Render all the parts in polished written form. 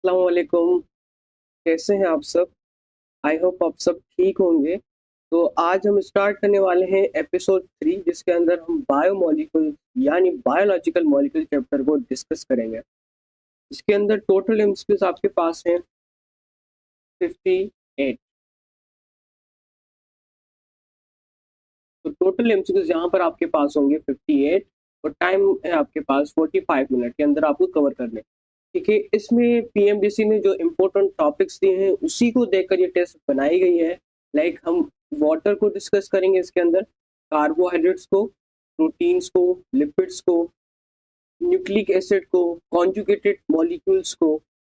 अस्सलाम वालेकुम। कैसे हैं आप सब? आई होप आप सब ठीक होंगे। तो आज हम स्टार्ट करने वाले हैं एपिसोड 3, जिसके अंदर हम बायोमोलिक्यूल यानी बायोलॉजिकल मॉलिक्यूल चैप्टर को डिस्कस करेंगे। इसके अंदर टोटल एमसीक्यूज आपके पास हैं 58। तो टोटल एमसीक्यूज यहाँ पर आपके पास होंगे 58 और टाइम है आपके पास 45 मिनट के अंदर आपको कवर करने। ठीक है, इसमें पीएमडीसी ने जो इम्पोर्टेंट टॉपिक्स दिए हैं उसी को देखकर ये टेस्ट बनाई गई है। लाइक हम वाटर को डिस्कस करेंगे इसके अंदर, कार्बोहाइड्रेट्स को, प्रोटीन्स को, लिपिड्स को, न्यूक्लिक एसिड को, कॉन्जुगेटेड मॉलिक्यूल्स को,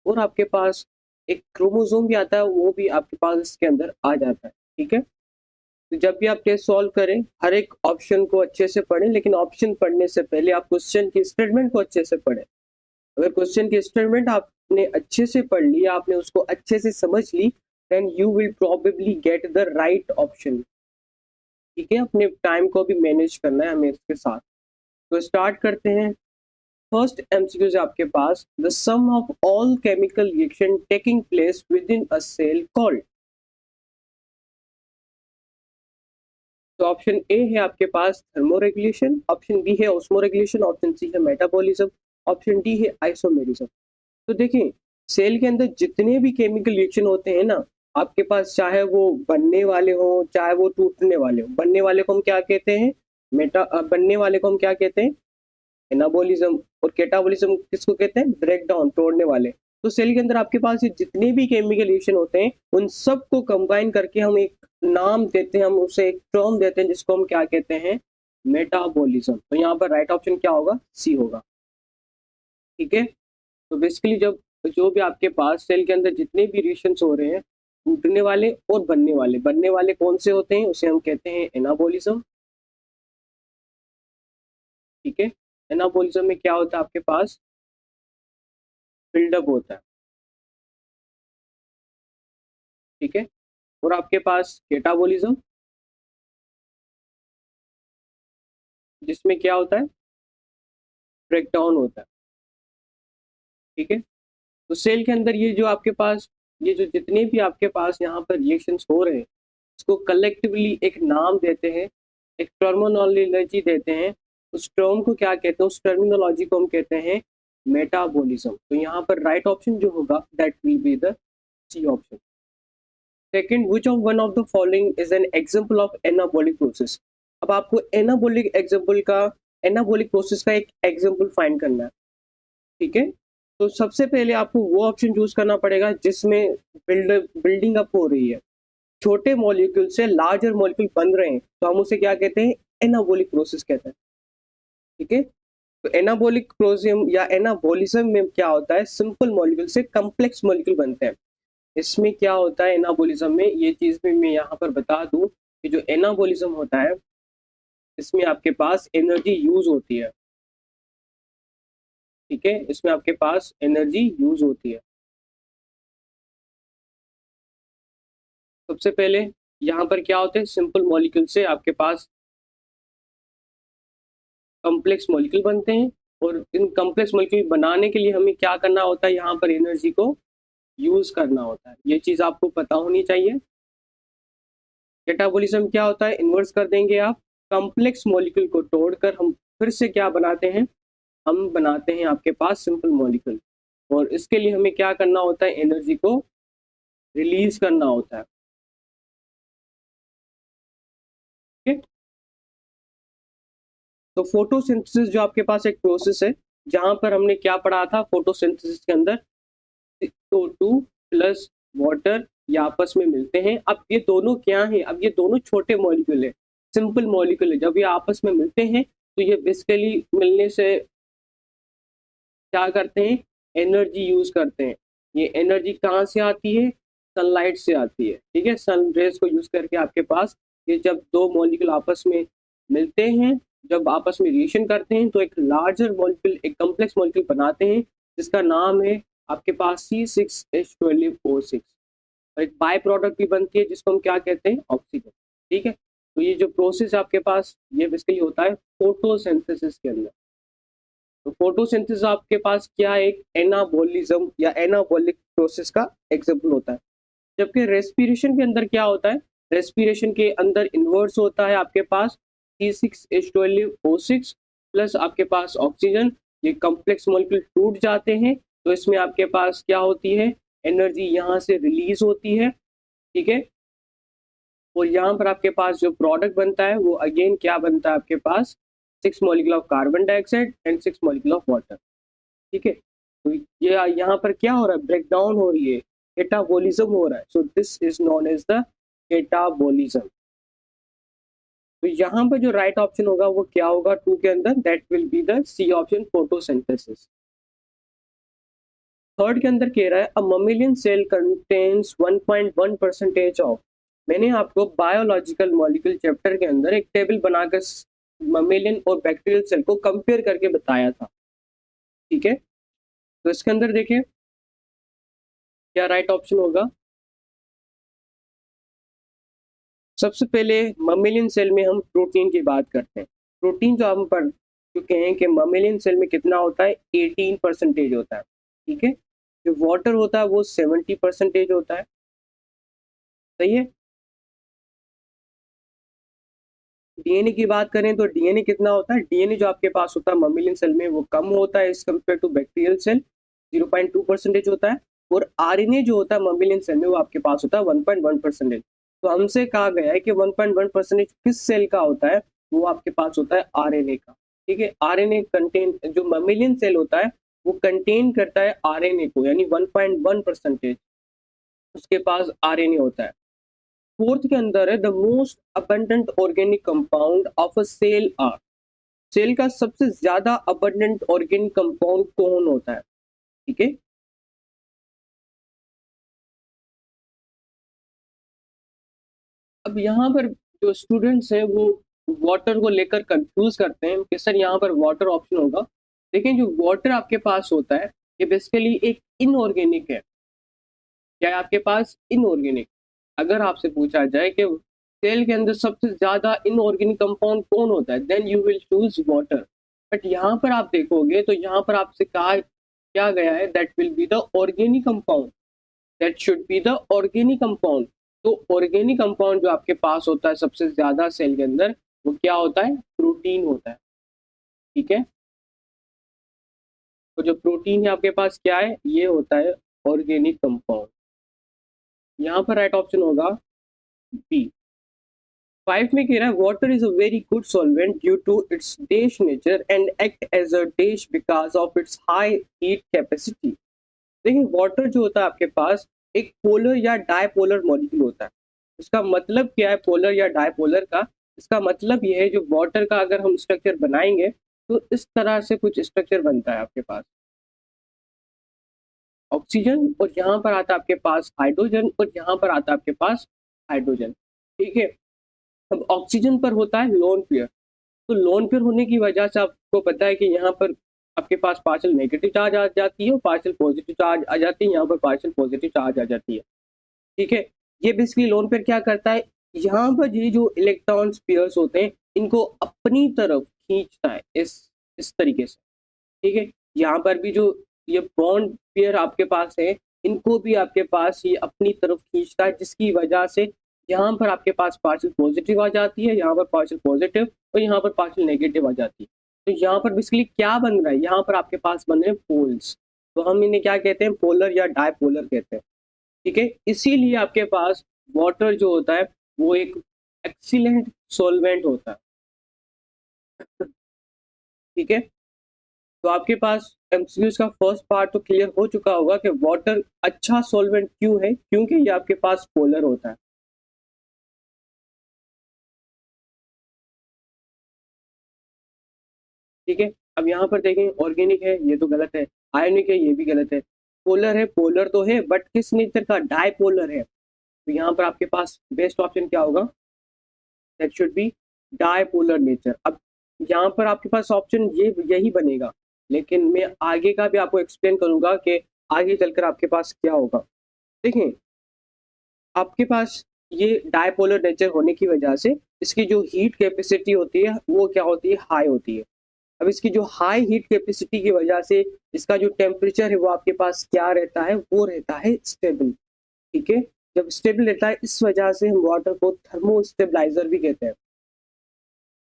और आपके पास एक क्रोमोसोम भी आता है, वो भी आपके पास इसके अंदर आ जाता है। ठीक है, तो जब भी आप टेस्ट सॉल्व करें हर एक ऑप्शन को अच्छे से पढ़ें, लेकिन ऑप्शन पढ़ने से पहले आप क्वेश्चन की स्टेटमेंट को अच्छे से पढ़ें। अगर क्वेश्चन की स्टेटमेंट आपने अच्छे से पढ़ ली, आपने उसको अच्छे से समझ ली, then you will probably get the right option. ठीक है, अपने टाइम को भी मैनेज करना है हमें इसके साथ। तो स्टार्ट करते हैं। फर्स्ट एमसीक्यू है आपके पास, the sum of all chemical reaction taking place within a cell called. तो ऑप्शन ए है आपके पास थर्मोरेगुलेशन, ऑप्शन बी है ऑस्मोरेगुलेशन, ऑप्शन सी है मेटाबॉलिज्म, ऑप्शन डी है आइसोमेरिज्म। तो देखें, सेल के अंदर जितने भी केमिकल रिएक्शन होते हैं ना आपके पास, चाहे वो बनने वाले हो चाहे वो टूटने वाले हो, बनने वाले को हम क्या कहते हैं, बनने वाले को हम क्या कहते हैं, एनाबॉलिज्म, और कैटाबॉलिज्म किसको कहते हैं, ब्रेक डाउन, तोड़ने वाले। तो सेल के अंदर आपके पास ये जितने भी केमिकल रिएक्शन होते हैं उन सबको कंबाइन करके हम एक नाम देते हैं, हम उसे एक टर्म देते हैं जिसको हम क्या कहते हैं, मेटाबॉलिज्म। तो यहाँ पर राइट ऑप्शन क्या होगा, सी होगा। ठीक है, तो बेसिकली जब जो भी आपके पास सेल के अंदर जितने भी रिएक्शंस हो रहे हैं, टूटने वाले और बनने वाले कौन से होते हैं, उसे हम कहते हैं एनाबॉलिज्म। ठीक है, एनाबॉलिज्म में क्या होता है आपके पास, बिल्डअप होता है। ठीक है, और आपके पास कैटाबॉलिज्म, जिसमें क्या होता है, ब्रेकडाउन होता है। ठीक है, तो सेल के अंदर ये जो आपके पास, ये जो जितने भी आपके पास यहाँ पर रिएक्शंस हो रहे हैं, इसको कलेक्टिवली एक नाम देते हैं, एक टर्मिनोलॉजी देते हैं। उस टर्म को क्या कहते हैं, उस टर्मिनोलॉजी को हम कहते हैं मेटाबॉलिज्म। तो यहाँ पर राइट ऑप्शन जो होगा that will be the C option. Second, which of one of the following is an example of anabolic process. अब आपको एनाबॉलिक प्रोसेस का एक एग्जांपल फाइंड करना है। ठीक है, तो सबसे पहले आपको वो ऑप्शन चूज करना पड़ेगा जिसमें बिल्डिंग अप हो रही है, छोटे मॉलिक्यूल से लार्जर मॉलिक्यूल बन रहे हैं, तो हम उसे क्या कहते हैं, एनाबॉलिक प्रोसेस कहते हैं। ठीक है, तो एनाबॉलिक प्रोसेस या एनाबॉलिज्म में क्या होता है, सिंपल मॉलिक्यूल से कम्प्लेक्स मॉलिक्यूल बनते हैं। इसमें क्या होता है एनाबॉलिज्म में, ये चीज भी मैं यहाँ पर बता दूं कि जो एनाबॉलिज्म होता है इसमें आपके पास एनर्जी यूज होती है। ठीक है, इसमें आपके पास एनर्जी यूज होती है। सबसे पहले यहाँ पर क्या होते हैं, सिंपल मॉलिक्यूल से आपके पास कॉम्प्लेक्स मॉलिक्यूल बनते हैं, और इन कॉम्प्लेक्स मॉलिक्यूल बनाने के लिए हमें क्या करना होता है, यहाँ पर एनर्जी को यूज करना होता है। ये चीज आपको पता होनी चाहिए। कैटाबॉलिज्म क्या होता है, इन्वर्स कर देंगे आप, कॉम्प्लेक्स मॉलिक्यूल को तोड़कर हम फिर से क्या बनाते हैं, हम बनाते हैं आपके पास सिंपल मॉलिक्यूल, और इसके लिए हमें क्या करना होता है, एनर्जी को रिलीज करना होता है। ठीक है, तो फोटोसिंथेसिस जो आपके पास एक प्रोसेस है, जहां पर हमने क्या पढ़ा था, फोटोसिंथेसिस के अंदर CO2 प्लस वाटर ये आपस में मिलते हैं। अब ये दोनों क्या हैं, अब ये दोनों छोटे मॉलिक्यूल है, सिंपल मॉलिक्यूल है। जब ये आपस में मिलते हैं तो ये बेसिकली मिलने से क्या करते हैं, एनर्जी यूज करते हैं। ये एनर्जी कहाँ से आती है, सनलाइट से आती है। ठीक है, सन रेज को यूज करके आपके पास ये जब दो मॉलिक्यूल आपस में मिलते हैं, जब आपस में रिएक्शन करते हैं, तो एक लार्जर मॉलिक्यूल, एक कम्प्लेक्स मॉलिक्यूल बनाते हैं जिसका नाम है आपके पास C6H12O6। और एक बाय प्रोडक्ट भी बनती है जिसको हम क्या कहते हैं, ऑक्सीजन। ठीक है, तो ये जो प्रोसेस आपके पास ये बेसिकली होता है फोटोसिंथेसिस के अंदर। तो फोटोसिंथेसिस आपके पास क्या है, एक एनाबॉलिज्म या एनाबॉलिक प्रोसेस का एग्जांपल होता है। जबकि रेस्पिरेशन के अंदर क्या होता है, रेस्पिरेशन के अंदर इन्वर्स होता है आपके पास C6H12O6 प्लस आपके पास ऑक्सीजन, ये कॉम्प्लेक्स मॉलिक्यूल टूट जाते हैं, तो इसमें आपके पास क्या होती है, एनर्जी यहाँ से रिलीज होती है, ठीक है। और यहाँ पर आपके पास जो प्रोडक्ट बनता है वो अगेन क्या बनता है आपके पास, 6 molecule of carbon dioxide and 6 molecule of water, ठीक है। तो ये यहाँ पर क्या हो रहा है, ब्रेक डाउन हो रही है, केटाबोलिज्म हो रहा है, so this is known as the catabolism. तो यहाँ पर जो राइट ऑप्शन होगा वो क्या होगा, 2 के अंदर, that will be the C option, photosynthesis. Third के अंदर कह रहा है a mammalian cell contains 1.1% of, मैंने आपको बायोलॉजिकल मॉलिक्यूल चैप्टर के अंदर एक टेबल बनाकर ममेलियन और बैक्टीरियल सेल को कंपेयर करके बताया था, ठीक है। तो इसके अंदर देखिए क्या राइट ऑप्शन होगा। सबसे पहले ममेलियन सेल में हम प्रोटीन की बात करते हैं। प्रोटीन जो हम पढ़ चुके हैं कि ममेलियन सेल में कितना होता है, 18% होता है, ठीक है। जो वाटर होता है वो 70% होता है, सही है। डीएनए की बात करें तो डीएनए कितना होता है, डीएनए जो आपके पास होता है ममेलियन सेल में वो कम होता है as compare to bacterial cell, 0.2% होता है। और आरएनए जो होता है ममेलियन सेल में वो आपके पास होता है 1.1%। तो हमसे कहा गया है कि 1.1% किस सेल का होता है, वो आपके पास होता है आरएनए का, ठीक है। आरएनए कंटेन, जो ममेलियन सेल होता है वो कंटेन करता है आरएनए को, यानी 1.1% उसके पास आरएनए होता है। फोर्थ के अंदर है the most abundant organic compound of a cell are, cell का सबसे ज्यादा अबंडेंट ऑर्गेनिक कंपाउंड कौन होता है, ठीक है। अब यहाँ पर जो स्टूडेंट्स हैं वो वाटर को लेकर कंफ्यूज करते हैं कि सर यहाँ पर वाटर ऑप्शन होगा। देखिए जो वाटर आपके पास होता है ये बेसिकली एक इनऑर्गेनिक है, क्या है आपके पास, इनऑर्गेनिक। अगर आपसे पूछा जाए कि सेल के अंदर सबसे ज्यादा इनऑर्गेनिक कंपाउंड कौन होता है, then you will choose water. But यहाँ पर आप देखोगे तो यहाँ पर आपसे कहा क्या गया है, that will be the organic compound, that should be the organic compound. तो ऑर्गेनिक कंपाउंड जो आपके पास होता है सबसे ज्यादा सेल के अंदर वो क्या होता है, प्रोटीन होता है, ठीक है। तो जो प्रोटीन है आपके पास क्या है, ये होता है ऑर्गेनिक कंपाउंड। यहाँ पर राइट ऑप्शन होगा बी। 5 में कह रहा है water is a very good solvent due to its dash nature and act as a dash because of its high heat capacity. देखिए वाटर जो होता है आपके पास एक पोलर या डायपोलर मॉलिक्यूल होता है। इसका मतलब क्या है पोलर या डायपोलर का, इसका मतलब ये है जो वाटर का अगर हम स्ट्रक्चर बनाएंगे तो इस तरह से कुछ स्ट्रक्चर बनता है आपके पास, ऑक्सीजन और यहाँ पर आता है आपके पास हाइड्रोजन और यहाँ पर आता है आपके पास हाइड्रोजन, ठीक है। अब ऑक्सीजन पर होता है लोन पेयर, तो लोन पेयर होने की वजह से आपको पता है कि यहाँ पर आपके पास पार्शियल नेगेटिव चार्ज आ जाती है और पार्शियल पॉजिटिव चार्ज आ जाती है, यहाँ पर पार्शियल पॉजिटिव चार्ज आ जाती है, ठीक है। ये बेसिकली लोन पेयर क्या करता है, यहाँ पर ये जो इलेक्ट्रॉन पेयर्स होते हैं इनको अपनी तरफ खींचता है इस तरीके से, ठीक है। यहाँ पर भी जो ये बॉन्ड पेयर आपके पास है इनको भी आपके पास ये अपनी तरफ खींचता है, जिसकी वजह से यहाँ पर आपके पास पार्शियल पॉजिटिव आ जाती है, यहाँ पर पार्शियल पॉजिटिव और यहाँ पर पार्शियल नेगेटिव आ जाती है। तो यहाँ पर बेसिकली क्या बन रहा है, यहाँ पर आपके पास बन रहे हैं पोल्स, तो हम इन्हें क्या कहते हैं, पोलर या डायपोलर कहते हैं, ठीक है। इसीलिए आपके पास वाटर जो होता है वो एक एक्सीलेंट सॉल्वेंट होता है, ठीक है। तो आपके पास एमसीक्यूज का फर्स्ट पार्ट तो क्लियर हो चुका होगा कि वाटर अच्छा सॉल्वेंट क्यों है, क्योंकि ये आपके पास पोलर होता है, ठीक है। अब यहाँ पर देखें ऑर्गेनिक है ये तो गलत है, आयोनिक है ये भी गलत है, पोलर है, पोलर तो है बट किस नेचर का, डायपोलर है। तो यहाँ पर आपके पास बेस्ट ऑप्शन क्या होगा, that should B dipolar nature. अब यहाँ पर आपके पास ऑप्शन ये यही बनेगा, लेकिन मैं आगे का भी आपको एक्सप्लेन करूंगा कि आगे चलकर आपके पास क्या होगा। देखें आपके पास ये डायपोलर नेचर होने की वजह से इसकी जो हीट कैपेसिटी होती है वो क्या होती है, हाई होती है, अब इसकी जो हाई हीट कैपेसिटी की वजह से इसका जो टेम्परेचर है वो आपके पास क्या रहता है, वो रहता है स्टेबल। ठीक है, जब स्टेबल रहता है इस वजह से हम वाटर को थर्मो स्टेबलाइजर भी कहते हैं।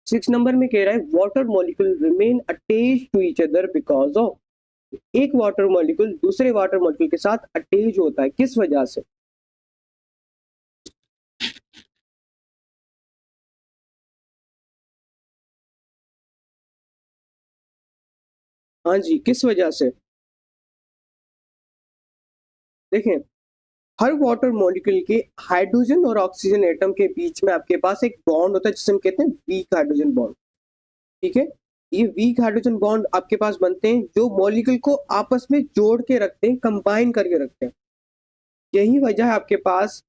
6 नंबर में कह रहा है water molecule remain attached to each other because of, एक वाटर मॉलिक्यूल दूसरे वाटर मॉलिक्यूल के साथ अटैच होता है, किस वजह से? हाँ जी, किस वजह से? देखें, हर वाटर मॉलिक्यूल के हाइड्रोजन और ऑक्सीजन एटम के बीच में आपके पास एक बॉन्ड होता है जिसे हम कहते हैं वीक हाइड्रोजन बॉन्ड। ठीक है, ये वीक हाइड्रोजन बॉन्ड आपके पास बनते हैं जो मॉलिक्यूल को आपस में जोड़ के रखते हैं, कंबाइन करके रखते हैं। यही वजह है आपके पास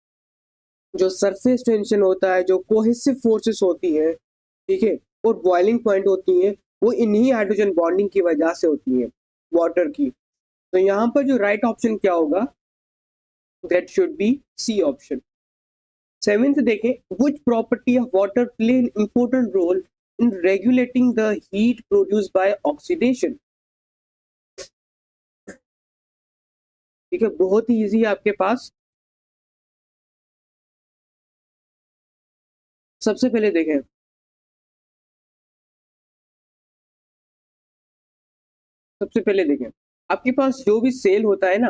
जो सरफेस टेंशन होता है, जो कोहेसिव फोर्सेस होती है, ठीक है, और बॉइलिंग पॉइंट होती है, वो इन्हीं हाइड्रोजन बॉन्डिंग की वजह से होती है वाटर की। तो यहाँ पर जो राइट ऑप्शन क्या होगा, that should be C option. Seventh देखें, which property of water play an important role in regulating the heat produced by oxidation? ठीक है, बहुत ही इजी है आपके पास। सबसे पहले देखें, सबसे पहले देखें आपके पास जो भी सेल होता है ना,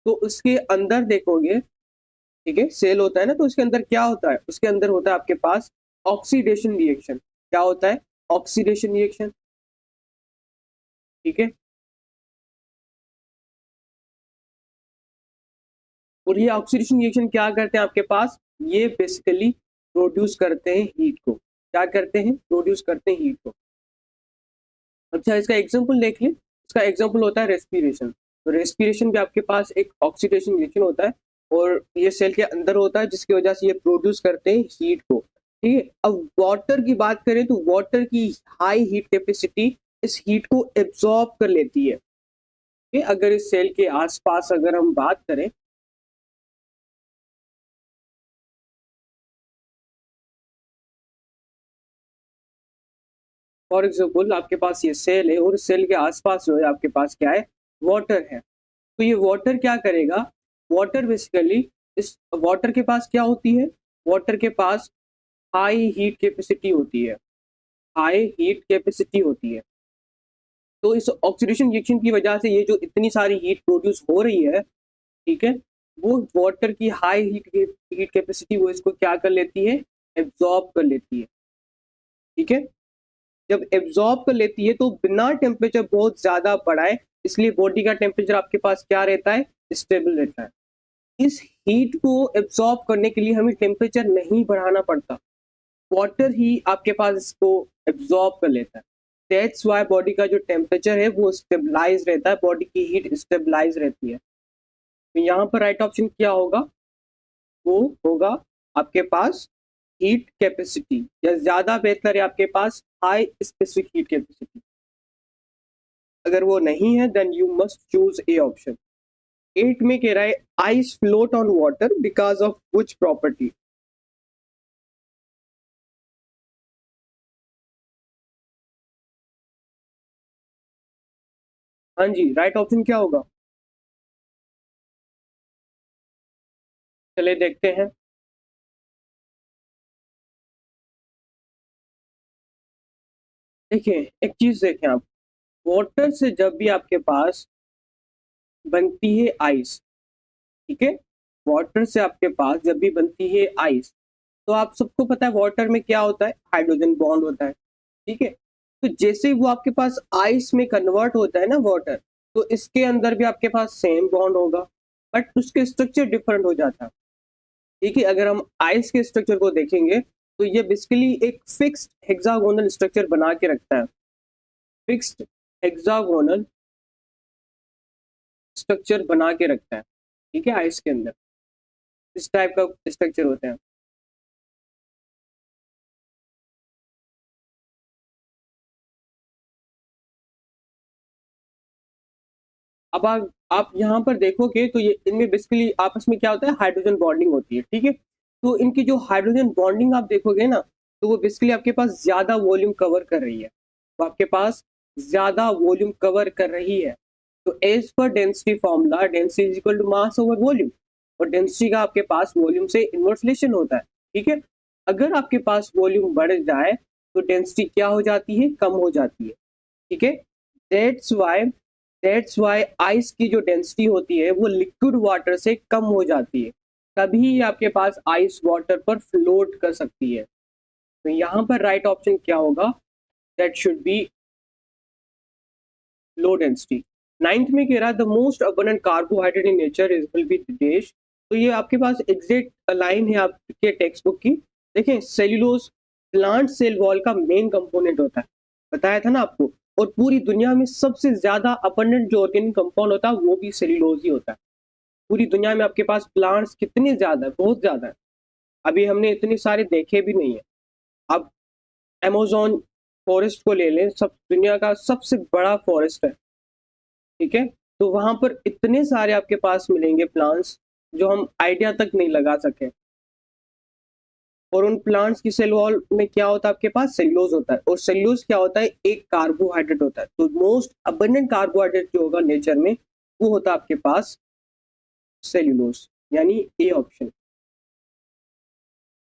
तो उसके अंदर देखोगे, ठीक है, सेल होता है ना, तो उसके अंदर क्या होता है, उसके अंदर होता है आपके पास ऑक्सीडेशन रिएक्शन। क्या होता है? Oxidation reaction. ठीक है, और ये ऑक्सीडेशन रिएक्शन क्या करते हैं आपके पास, ये बेसिकली प्रोड्यूस करते हैं हीट को। क्या करते हैं? प्रोड्यूस करते हैं हीट को। अच्छा, इसका एग्जांपल देख लें। इसका एग्जांपल होता है रेस्पिरेशन। तो रेस्पिरेशन भी आपके पास एक ऑक्सीडेशन रिएक्शन होता है, और ये सेल के अंदर होता है जिसकी वजह से ये प्रोड्यूस करते हैं हीट को। ठीक है, अब वाटर की बात करें तो वाटर की हाई हीट कैपेसिटी इस हीट को एब्जॉर्ब कर लेती है। ठीक है, अगर इस सेल के आसपास अगर हम बात करें, फॉर एग्जाम्पल आपके पास ये सेल है और सेल के आसपास जो है आपके पास क्या है, वाटर है। तो ये वाटर क्या करेगा, वाटर बेसिकली, इस वाटर के पास क्या होती है, वाटर के पास हाई हीट कैपेसिटी होती है, हाई हीट कैपेसिटी होती है। तो इस ऑक्सीडेशन रिएक्शन की वजह से ये जो इतनी सारी हीट प्रोड्यूस हो रही है, ठीक है, वो वाटर की हाई हीट कैपेसिटी वो इसको क्या कर लेती है, एब्जॉर्ब कर लेती है। ठीक है, जब एब्जॉर्ब कर लेती है तो बिना टेम्परेचर बहुत ज्यादा बढ़ाए, इसलिए बॉडी का टेम्परेचर आपके पास क्या रहता है, स्टेबल रहता है। इस हीट को एब्जॉर्ब करने के लिए हमें टेम्परेचर नहीं बढ़ाना पड़ता, वाटर ही आपके पास इसको एब्जॉर्ब कर लेता है। दैट्स वाई बॉडी का जो टेम्परेचर है वो स्टेबलाइज रहता है, बॉडी की हीट स्टेबलाइज रहती है। तो यहाँ पर राइट ऑप्शन क्या होगा, वो होगा आपके पास हीट कैपेसिटी, या ज्यादा बेहतर है आपके पास हाई स्पेसिफिक हीट कैपेसिटी। अगर वो नहीं है then you must choose A option. 8 में कह रहा है ice float on water because of which property? हाँ जी, राइट ऑप्शन क्या होगा? चले देखते हैं। देखिए, एक चीज देखें आप, वाटर से जब भी आपके पास बनती है आइस, ठीक है, वाटर से आपके पास जब भी बनती है आइस, तो आप सबको पता है वाटर में क्या होता है, हाइड्रोजन बॉन्ड होता है। ठीक है, तो जैसे ही वो आपके पास आइस में कन्वर्ट होता है ना वाटर, तो इसके अंदर भी आपके पास सेम बॉन्ड होगा, बट उसके स्ट्रक्चर डिफरेंट हो जाता है। ठीक है, अगर हम आइस के स्ट्रक्चर को देखेंगे तो ये बेसिकली एक फिक्स्ड हेक्सागोनल स्ट्रक्चर बना के रखता है, फिक्स्ड हेक्सागोनल स्ट्रक्चर बना के रखता है। ठीक है, आइस के अंदर इस टाइप का स्ट्रक्चर होता है। अब आप यहाँ पर देखोगे तो ये इनमें बेसिकली आपस में क्या होता है, हाइड्रोजन बॉन्डिंग होती है। ठीक है, तो इनकी जो हाइड्रोजन बॉन्डिंग आप देखोगे ना, तो वो बेसिकली आपके पास ज्यादा वॉल्यूम कवर कर रही है, तो आपके पास ज्यादा वॉल्यूम कवर कर रही है। तो as per density formula, density is equal to mass over volume, और डेंसिटी का आपके पास वॉल्यूम से इनवर्स रिलेशन होता है। ठीक है, अगर आपके पास वॉल्यूम बढ़ जाए तो डेंसिटी क्या हो जाती है, कम हो जाती है। ठीक है, दैट्स वाई आइस की जो डेंसिटी होती है वो लिक्विड वाटर से कम हो जाती है, तभी आपके पास आइस वाटर पर फ्लोट कर सकती है। तो यहाँ पर राइट ऑप्शन क्या होगा, that should B low density. Ninth में कह रहा है the most abundant carbohydrate in nature is will be dash. तो ये आपके पास एग्जैक्ट लाइन है आपके टेक्स्ट बुक की। देखें, सेल्यूलोज प्लांट सेल वॉल का मेन कंपोनेंट होता है, बताया था ना आपको। और पूरी दुनिया में सबसे ज्यादा अबंडेंट जो ऑर्गेनिक कंपाउंड होता है वो भी सेल्यूलोज ही होता है। पूरी दुनिया में आपके पास प्लांट्स कितने ज्यादा है, बहुत ज्यादा है। अभी हमने इतने सारे देखे भी नहीं है। अब अमेज़न फॉरेस्ट को ले लें, सब दुनिया का सबसे बड़ा फॉरेस्ट है। ठीक है, तो वहां पर इतने सारे आपके पास मिलेंगे प्लांट्स जो हम आइडिया तक नहीं लगा सके। और उन प्लांट्स की सेल वॉल में क्या होता है, आपके पास सेल्यूलोज होता है। और सेल्यूलोज क्या होता है, एक कार्बोहाइड्रेट होता है। तो मोस्ट अबंडेंट कार्बोहाइड्रेट जो होगा नेचर में वो होता है आपके पास सेल्यूलोज, यानी ए ऑप्शन।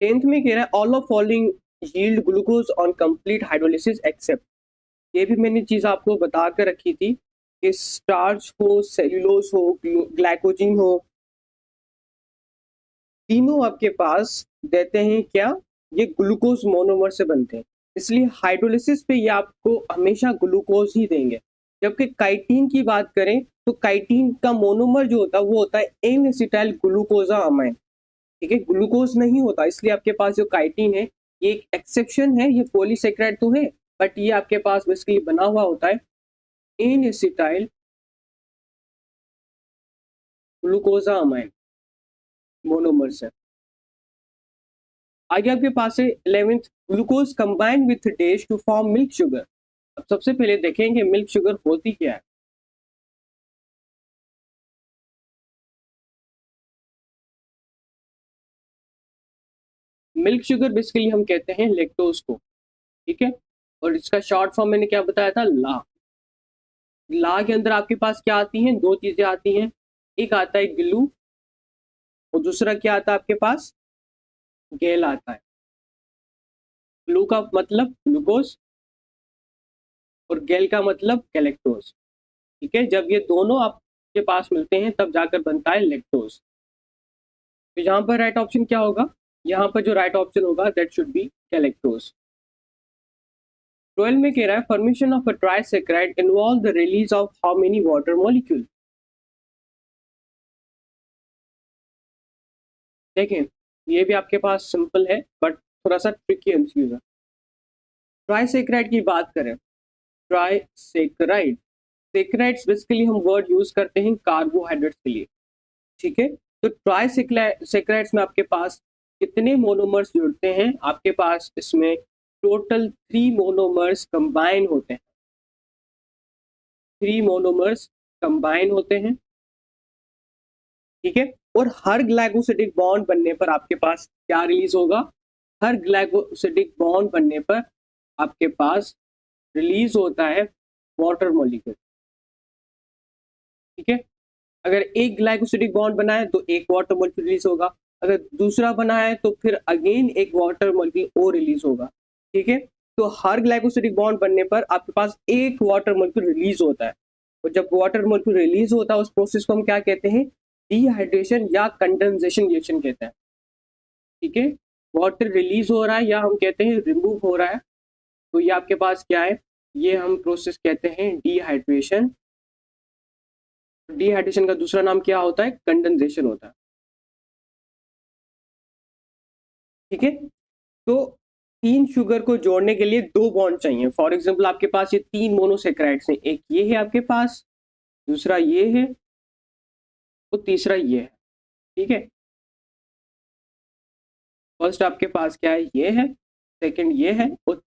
10th में कह रहा है all of following yield glucose on complete hydrolysis except. ये भी मैंने चीज आपको बता कर रखी थी कि स्टार्च हो, सेल्यूलोज हो, ग्लाइकोजिन हो, तीनों आपके पास देते हैं क्या, ये ग्लूकोज मोनोमर से बनते हैं। इसलिए हाइड्रोलिसिस पे ये आपको हमेशा ग्लूकोज ही देंगे। जबकि काइटीन की बात करें तो काइटीन का मोनोमर जो होता है वो होता है एन एसिटाइल ग्लूकोजा अमाइन। ठीक है, ग्लूकोज नहीं होता। इसलिए आपके पास जो काइटीन है ये एक एक्सेप्शन है, ये पॉलीसेकेराइड तो है, बट ये आपके पास बेसिकली बना हुआ होता है an acetyl glucosamine monomer से। आगे आपके पास है 11th, glucose combine with dash to form milk sugar. अब सबसे पहले देखेंगे मिल्क शुगर होती क्या है। मिल्क शुगर बेसिकली हम कहते हैं लेक्टोज को। ठीक है, और इसका शॉर्ट फॉर्म मैंने क्या बताया था, ला। ला के अंदर आपके पास क्या आती हैं, दो चीजें आती हैं। एक आता है ग्लू और दूसरा क्या आता है आपके पास, गेल आता है। ग्लू का मतलब ग्लूकोज और गेल का मतलब गैलेक्टोज। ठीक है, जब ये दोनों आपके पास मिलते हैं तब जाकर बनता है लेक्टोज। तो यहाँ पर राइट ऑप्शन क्या होगा, यहाँ पर जो राइट ऑप्शन होगा दैट शुड बी गैलेक्टोज। 12 में कह रहा है formation of a trisaccharide involve the release of how many water molecule. देखें, ये भी आपके पास सिंपल है बट थोड़ा सा ट्रिकी एमसीक्यू है। ट्राइसैकेराइड की बात करें, ट्राइसैकेराइड, सैकेराइड्स बेसिकली हम वर्ड यूज करते हैं कार्बोहाइड्रेट्स के लिए। ठीक है, तो ट्राइसैकेराइड्स में आपके पास कितने मोनोमर्स जुड़ते हैं, आपके पास इसमें टोटल 3 मोनोमर्स कंबाइन होते हैं। 3 मोनोमर्स कंबाइन होते हैं। ठीक है, और हर ग्लाइकोसिडिक बॉन्ड बनने पर आपके पास क्या रिलीज होगा, हर ग्लाइकोसिडिक बॉन्ड बनने पर आपके पास रिलीज होता है वाटर मॉलिक्यूल। ठीक है, अगर एक ग्लाइकोसिडिक बॉन्ड बना है तो एक वाटर मॉलिक्यूल रिलीज होगा, अगर दूसरा बना है तो फिर अगेन एक वाटर मॉलिक्यूल और रिलीज होगा। ठीक है, तो हर ग्लाइकोसिडिक बॉन्ड बनने पर आपके पास एक वाटर मॉलिक्यूल रिलीज होता है। और जब वाटर मॉलिक्यूल रिलीज होता है उस प्रोसेस को हम क्या कहते हैं, डिहाइड्रेशन या कंडेंसेशन रिएक्शन कहते हैं। ठीक है, वाटर रिलीज हो रहा है या हम कहते हैं रिमूव हो रहा है, तो ये आपके पास क्या है, ये हम प्रोसेस कहते हैं डिहाइड्रेशन। डिहाइड्रेशन का दूसरा नाम क्या होता है, कंडेंसेशन होता है। ठीक है, तो 3 शुगर को जोड़ने के लिए 2 बॉन्ड चाहिए। फॉर एग्जांपल आपके पास ये 3 मोनोसेक्राइड्स हैं, एक ये है आपके पास, दूसरा ये है और तीसरा ये है। ठीक है, फर्स्ट आपके पास क्या है, ये है, सेकंड ये है और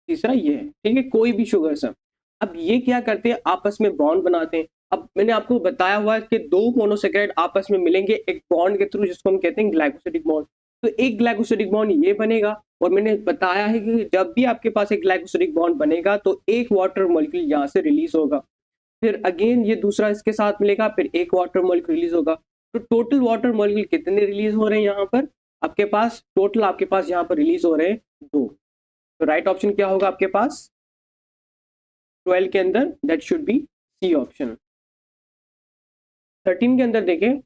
तीसरा ये है। ठीक है, कोई भी शुगर सब। अब ये क्या करते हैं, आपस में बॉन्ड बनाते हैं। अब मैंने आपको बताया हुआ है कि 2 मोनोसेक्राइड आपस में मिलेंगे एक बॉन्ड के थ्रू जिसको हम कहते हैं ग्लाइकोसिडिक बॉन्ड। तो एक ग्लाइकोसिडिक बॉन्ड ये बनेगा और मैंने बताया है कि जब भी आपके पास एक ग्लाइकोसिडिक बॉन्ड बनेगा तो एक वाटर मॉलिक्यूल यहाँ से रिलीज होगा, फिर अगेन ये दूसरा इसके साथ मिलेगा, फिर एक वाटर मॉलिक्यूल रिलीज होगा। तो टोटल वाटर मॉलिक्यूल कितने रिलीज हो रहे हैं यहाँ पर आपके पास, टोटल आपके पास यहाँ पर रिलीज हो रहे हैं 2। तो राइट ऑप्शन क्या होगा आपके पास 12 के अंदर, that should be C option. 13 के अंदर देखें,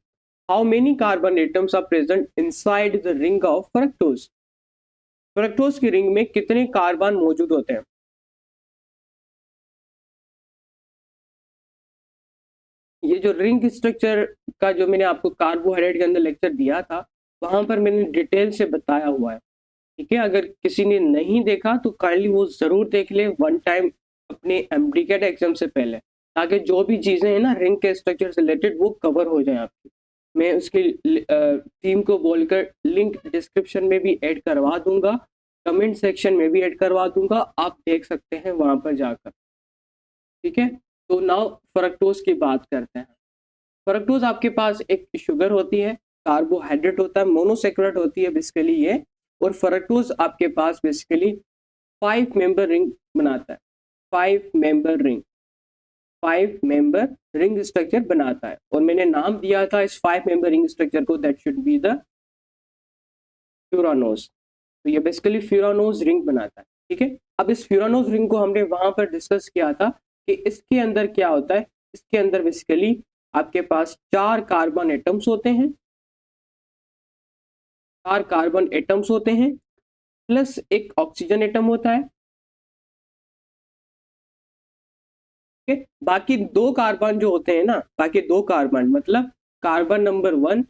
how many carbon atoms are present inside the ring of fructose. Fructose की रिंग में कितने कार्बन मौजूद होते हैं। ये जो रिंग स्ट्रक्चर का जो मैंने आपको कार्बोहाइड्रेट के अंदर लेक्चर दिया था, वहां पर मैंने डिटेल से बताया हुआ है, ठीक है। अगर किसी ने नहीं देखा तो काइंडली वो जरूर देख ले वन टाइम अपने एमडीकेट एग्जाम से पहले, ताकि जो भी चीजें हैं ना रिंग के स्ट्रक्चर से रिलेटेड वो कवर हो जाए आपकी। मैं उसकी टीम को बोलकर लिंक डिस्क्रिप्शन में भी ऐड करवा दूंगा, कमेंट सेक्शन में भी ऐड करवा दूंगा, आप देख सकते हैं वहां पर जाकर, ठीक है। तो नाउ फ्रक्टोज की बात करते हैं। फ्रक्टोज आपके पास एक शुगर होती है, कार्बोहाइड्रेट होता है, मोनोसेक्राइड होती है बेसिकली ये, और फ्रक्टोज आपके पास बेसिकली 5 मेंबर रिंग बनाता है। 5 member ring, 5 member ring structure बनाता है, और मैंने नाम दिया था इस 5 मेंबर रिंग स्ट्रक्चर को, that should be the furanose. तो ये बेसिकली फ्यूरानोज रिंग बनाता है, ठीक है। अब इस फ्यूरानोज रिंग को हमने वहां पर डिस्कस किया था कि इसके अंदर क्या होता है। इसके अंदर बेसिकली आपके पास 4 कार्बन एटम्स होते हैं, 4 कार्बन एटम्स होते हैं, प्लस एक ऑक्सीजन एटम होता है, ठीक है। बाकी 2 कार्बन जो होते हैं ना, बाकी 2 कार्बन मतलब कार्बन नंबर 1,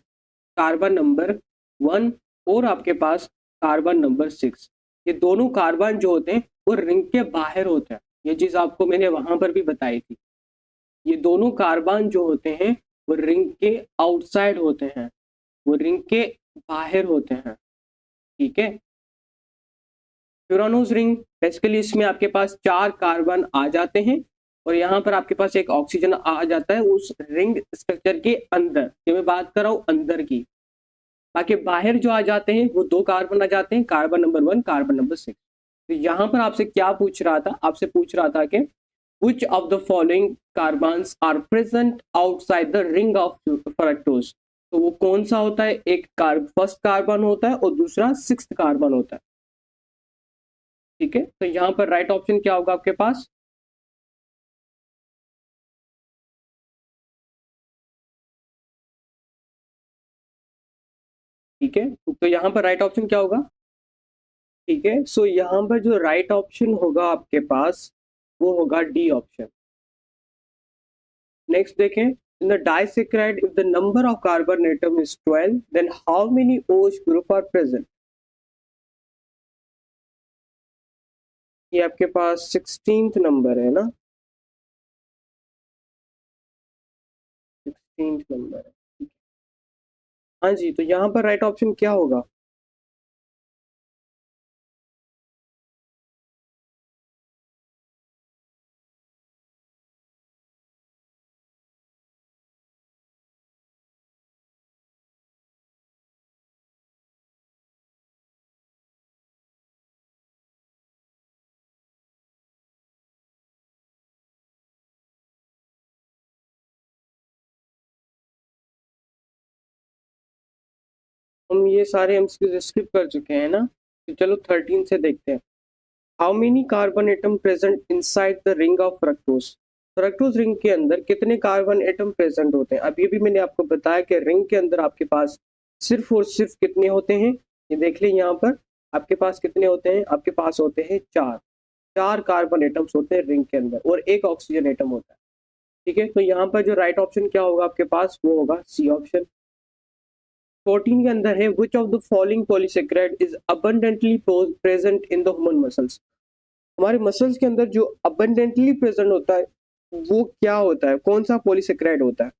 कार्बन नंबर 1 और आपके पास कार्बन नंबर 6, ये दोनों कार्बन जो होते हैं वो रिंग के बाहर होते हैं। ये चीज आपको मैंने वहां पर भी बताई थी। ये दोनों कार्बन जो होते हैं वो रिंग के आउटसाइड होते हैं, वो रिंग के बाहर होते हैं, ठीक है। फ्यूरानोज रिंग बेसिकली इसमें आपके पास 4 कार्बन आ जाते हैं, और यहाँ पर आपके पास एक ऑक्सीजन आ जाता है उस रिंग स्ट्रक्चर के अंदर, ये मैं बात कर रहा हूँ अंदर की। बाकी बाहर जो आ जाते हैं वो 2 कार्बन आ जाते हैं, कार्बन नंबर 1, कार्बन नंबर 6। तो यहाँ पर आपसे क्या पूछ रहा था, आपसे पूछ रहा था कि which of the following carbons are present outside the ring of fructose। तो वो कौन सा होता है, एक फर्स्ट कार्बन होता है और दूसरा 6th कार्बन होता है, ठीक है। तो यहाँ पर राइट ऑप्शन क्या होगा आपके पास, ठीक है। तो यहाँ पर राइट ऑप्शन क्या होगा, ठीक है। सो यहाँ पर जो राइट ऑप्शन होगा आपके पास वो होगा डी ऑप्शन। नेक्स्ट देखें, in the disaccharide if the number of carbon atom is 12 then how many OH group are present। ये आपके पास 16th नंबर है ना, 16th नंबर है, हाँ जी। तो यहाँ पर राइट ऑप्शन क्या होगा, हम ये सारे एमसीक्यू स्किप कर चुके हैं ना, तो चलो 13 से देखते हैं। How many carbon atom present inside the ring of fructose. Fructose ring के अंदर कितने कार्बन एटम प्रेजेंट होते हैं। अभी भी मैंने आपको बताया कि रिंग के अंदर आपके पास सिर्फ और सिर्फ कितने होते हैं, ये देख लें यहाँ पर आपके पास कितने होते हैं, आपके पास होते हैं 4 कार्बन एटम्स होते हैं रिंग के अंदर, और एक ऑक्सीजन एटम होता है, ठीक है। तो यहाँ पर जो राइट ऑप्शन क्या होगा आपके पास, वो होगा सी ऑप्शन। 14 के अंदर है which of the following polysaccharide is abundantly present in the human muscles। हमारे मसल्स के अंदर जो abundantly प्रेजेंट होता है वो क्या होता है, कौन सा पॉलीसेक्राइड होता है।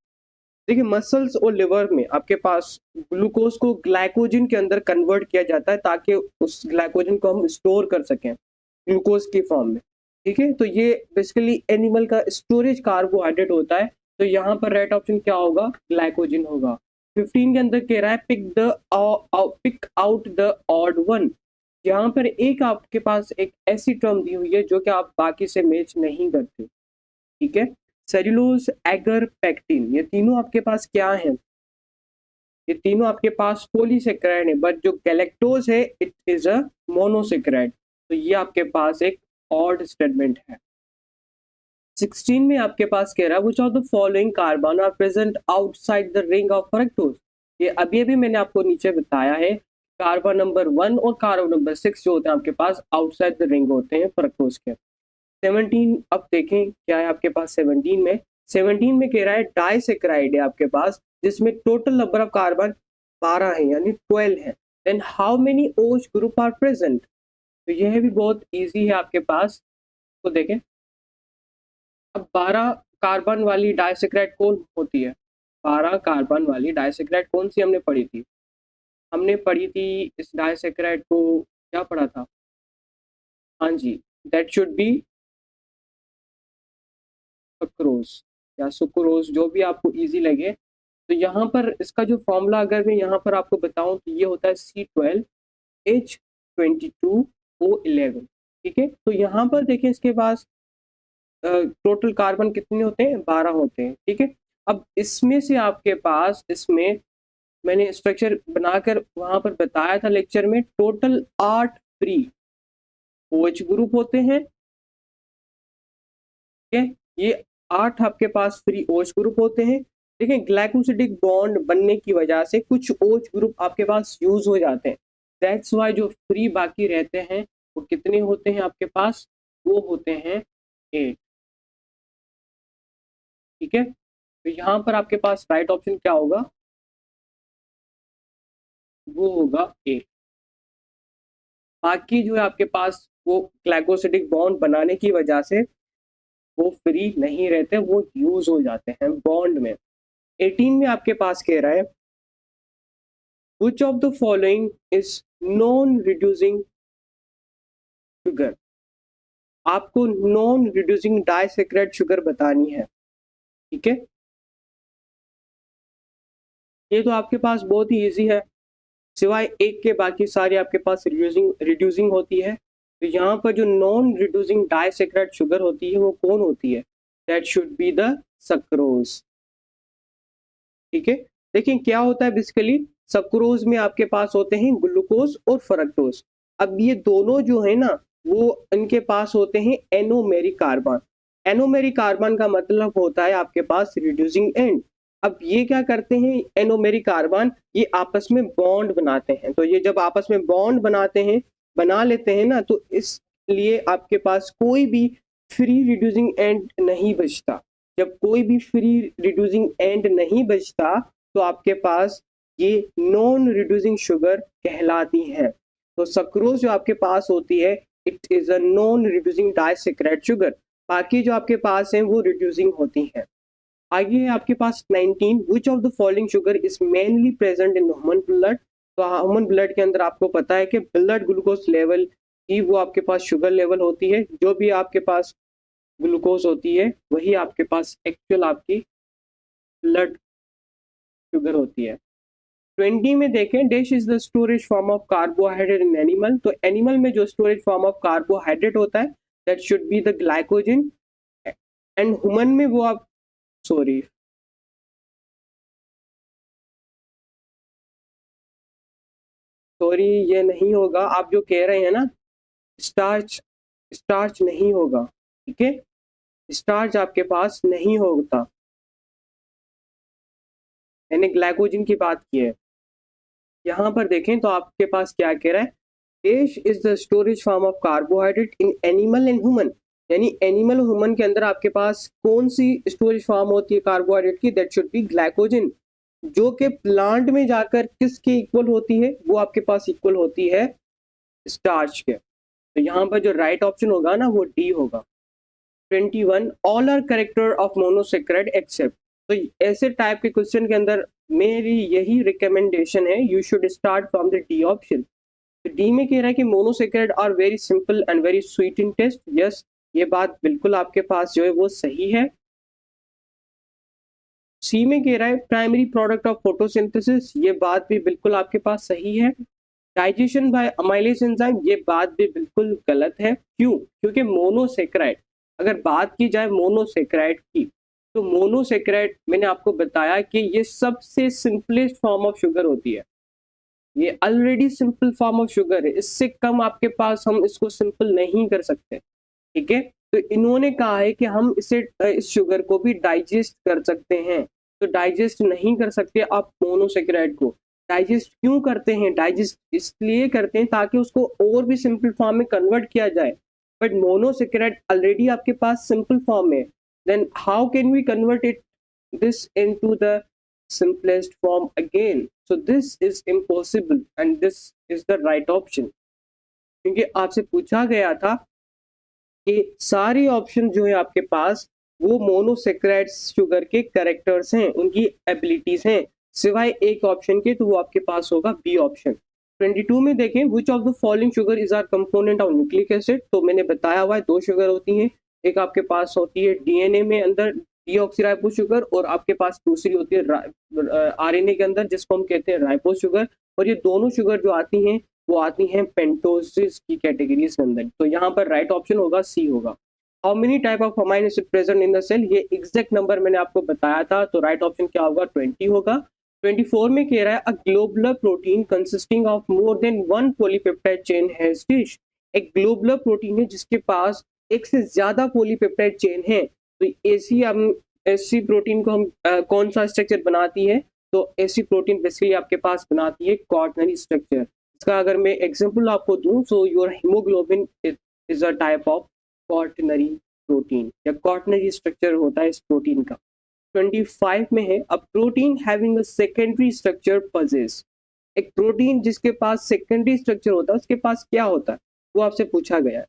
देखिए मसल्स और लिवर में आपके पास ग्लूकोज को ग्लाइकोजन के अंदर कन्वर्ट किया जाता है ताकि उस ग्लाइकोजन को हम स्टोर कर सकें ग्लूकोज की फॉर्म में, ठीक है। तो ये बेसिकली एनिमल का स्टोरेज कार्बोहाइड्रेट होता है। तो यहाँ पर राइट ऑप्शन क्या होगा, ग्लाइकोजन होगा। 15 के अंदर कह रहा है pick out the odd one, यहाँ पर एक आपके पास एक ऐसी टर्म दी हुई है जो कि आप बाकी से मैच नहीं करते, ठीक है। सेल्यूलोज, एगर, पेक्टिन, ये तीनों आपके पास क्या है? ये तीनों आपके पास पॉलीसेकेराइड है, बट जो गैलेक्टोज है इट इज अ मोनोसेकेराइड। तो ये आपके पास एक ऑड स्टेटमेंट है। 16 में आपके पास कह रहा है which of the following carbon are present outside the ring of fructose. ये अभी अभी मैंने आपको नीचे बताया है, कार्बन नंबर 1 और कार्बन नंबर 6 जो होते हैं आपके पास आउटसाइड द रिंग होते हैं फ्रक्टोज के। 17 अब देखें क्या है आपके पास 17 में। 17 में कह रहा है डाइसेक्राइड है आपके पास, जिसमें टोटल नंबर ऑफ कार्बन 12 है यानी 12 है। Then how many OH group are present. तो यह भी बहुत इजी है आपके पास। तो देखें अब 12 कार्बन वाली डाइसेक्राइड कौन होती है? 12 कार्बन वाली डाइसेक्राइड कौन सी हमने पढ़ी थी? हमने पढ़ी थी इस डाइसेक्राइड को, क्या पढ़ा था? हाँ जी, दैट शुड बी सुक्रोज या सुक्रोज, जो भी आपको इजी लगे। तो यहाँ पर इसका जो फॉर्मूला अगर मैं यहाँ पर आपको बताऊं तो ये होता है C12H22O11, ठीक है। तो यहाँ पर देखें इसके पास टोटल कार्बन कितने होते हैं? 12 होते हैं, ठीक है। अब इसमें से आपके पास, इसमें मैंने स्ट्रक्चर बनाकर वहां पर बताया था लेक्चर में, टोटल 8 फ्री OH ग्रुप होते हैं, ठीक है। ये 8 आपके पास फ्री OH ग्रुप होते हैं। देखिए ग्लाइकोसिडिक बॉन्ड बनने की वजह से कुछ OH ग्रुप आपके पास यूज हो जाते हैं। दैट्स वाई जो फ्री बाकी रहते हैं वो कितने होते हैं आपके पास? वो होते हैं 8, ठीक है। तो यहाँ पर आपके पास राइट ऑप्शन क्या होगा? वो होगा 8। बाकी जो है आपके पास वो ग्लाइकोसिडिक बॉन्ड बनाने की वजह से वो फ्री नहीं रहते, वो यूज हो जाते हैं बॉन्ड में। 18 में आपके पास कह रहा है which of the following is non reducing sugar। आपको नॉन रिड्यूसिंग डाइसेक्राइड शुगर बतानी है, ठीक है। ये तो आपके पास बहुत ही इजी है, सिवाय एक के बाकी सारी आपके पास रिड्यूसिंग रिड्यूसिंग होती है। तो यहाँ पर जो नॉन रिड्यूसिंग डाइसेक्राइड शुगर होती है वो कौन होती है? That should be the sucrose, ठीक है। देखिए क्या होता है बेसिकली, सक्रोज में आपके पास होते हैं ग्लूकोज और फ्रक्टोज। अब ये दोनों जो है ना वो इनके पास होते हैं एनोमेरिक कार्बन। एनोमेरिक कार्बन का मतलब होता है आपके पास रिड्यूसिंग एंड। अब ये क्या करते हैं एनोमेरिक कार्बन, ये आपस में बॉन्ड बनाते हैं। तो ये जब आपस में बॉन्ड बनाते हैं, बना लेते हैं ना, तो इसलिए आपके पास कोई भी फ्री रिड्यूसिंग एंड नहीं बचता। जब कोई भी फ्री रिड्यूसिंग एंड नहीं बचता तो आपके पास ये नॉन रिड्यूसिंग शुगर कहलाती हैं। तो सक्रोज जो आपके पास होती है it is a non reducing disaccharide sugar. बाकी जो आपके पास हैं वो रिड्यूसिंग होती हैं। आगे है आपके पास 19 विच of the following sugar is mainly present in human blood. तो ह्यूमन ब्लड के अंदर आपको पता है कि ब्लड ग्लूकोज लेवल ही वो आपके पास शुगर लेवल होती है। जो भी आपके पास ग्लूकोज होती है वही आपके पास एक्चुअल आपकी ब्लड शुगर होती है। 20 में देखें dish is the storage form of carbohydrate in animal. तो एनिमल में जो स्टोरेज फॉर्म ऑफ कार्बोहाइड्रेट होता है that should be the glycogen. And human में वो आप सॉरी सॉरी ये नहीं होगा, आप जो कह रहे हैं ना स्टार्च, स्टार्च नहीं होगा, ठीक है। स्टार्च आपके पास नहीं होता, मैंने ग्लाइकोजन की बात की है। यहाँ पर देखें तो आपके पास क्या कह रहा है, ash is the storage form of carbohydrate in animal and human. यानी एनिमल और ह्यूमन के अंदर आपके पास कौन सी स्टोरेज फॉर्म होती है कार्बोहाइड्रेट की? That should B glycogen. जो कि प्लांट में जाकर किसके इक्वल होती है? वो आपके पास इक्वल होती है स्टार्च के। तो यहाँ पर जो राइट ऑप्शन होगा ना वो डी होगा। 21 all are character of monosaccharide except. तो ऐसे टाइप के क्वेश्चन के अंदर मेरी यही रिकमेंडेशन है, you should start from the D option. तो डी में कह रहा है कि monosaccharide are very simple and very sweet in taste. Yes, ये बात बिल्कुल आपके पास जो है वो सही है। सी में कह रहा है प्राइमरी प्रोडक्ट ऑफ फोटोसिंथेसिस, ये बात भी बिल्कुल आपके पास सही है। डाइजेशन बाय अमाइलेज एंजाइम, ये बात भी बिल्कुल गलत है। क्यों? क्योंकि मोनोसेक्राइड, अगर बात की जाए मोनोसेक्राइड की, तो मोनोसेक्राइड मैंने आपको बताया कि ये सबसे सिंपलेस्ट फॉर्म ऑफ शुगर होती है। ये already simple form of sugar है, इससे कम आपके पास हम इसको सिंपल नहीं कर सकते। ठीक है, तो इन्होंने कहा है कि हम इसे इस शुगर को भी डाइजेस्ट कर सकते हैं। तो डाइजेस्ट नहीं कर सकते आप मोनोसेक्राइड को। डाइजेस्ट क्यों करते हैं? डाइजेस्ट इसलिए करते हैं ताकि उसको और भी सिंपल फॉर्म में कन्वर्ट किया जाए। बट मोनोसेक्राइड ऑलरेडी आपके पास सिंपल फॉर्म है, then how can we convert it this into the simplest form again? So this is impossible and this is the right option. क्योंकि आपसे पूछा गया था कि सारे ऑप्शन जो है आपके पास वो मोनोसेक्राइड शुगर के कैरेक्टर्स हैं, उनकी एबिलिटीज हैं, सिवाय एक ऑप्शन के, तो वो आपके पास होगा बी ऑप्शन। 22 में देखें, विच of the following sugar is R component of nucleic acid. तो मैंने बताया हुआ है दो शुगर होती हैं, एक आपके पास होती है डीएनए में अंदर डीऑक्सीराइबो शुगर, और आपके पास दूसरी होती है आरएनए के अंदर, जिसको हम कहते हैं राइबो शुगर। और ये दोनों शुगर जो आती हैं वो आती हैं पेंटोसिस की कैटेगरीज के अंदर। तो यहाँ पर राइट ऑप्शन होगा सी होगा। How many type of amine acid present in the cell, ये एग्जैक्ट नंबर मैंने आपको बताया था, तो राइट ऑप्शन क्या होगा? 20 होगा। 24 में कह रहा है a globular protein consisting of more than one polypeptide chain has dish. एक ग्लोबुलर प्रोटीन है जिसके पास एक से ज्यादा पॉलीपेप्टाइड चेन है। तो ऐसी प्रोटीन को हम कौन सा स्ट्रक्चर बनाती है? तो ऐसी प्रोटीन बेसिकली आपके पास बनाती है क्वाaternary स्ट्रक्चर। इसका अगर मैं एग्जांपल आपको दूं, so your haemoglobin is a type of quaternary protein, या क्वाaternary स्ट्रक्चर होता है इस प्रोटीन का। 25 में है a protein having a secondary structure possess. एक प्रोटीन जिसके पास सेकेंडरी स्ट्रक्चर होता है उसके पास क्या होता है, वो आपसे पूछा गया है।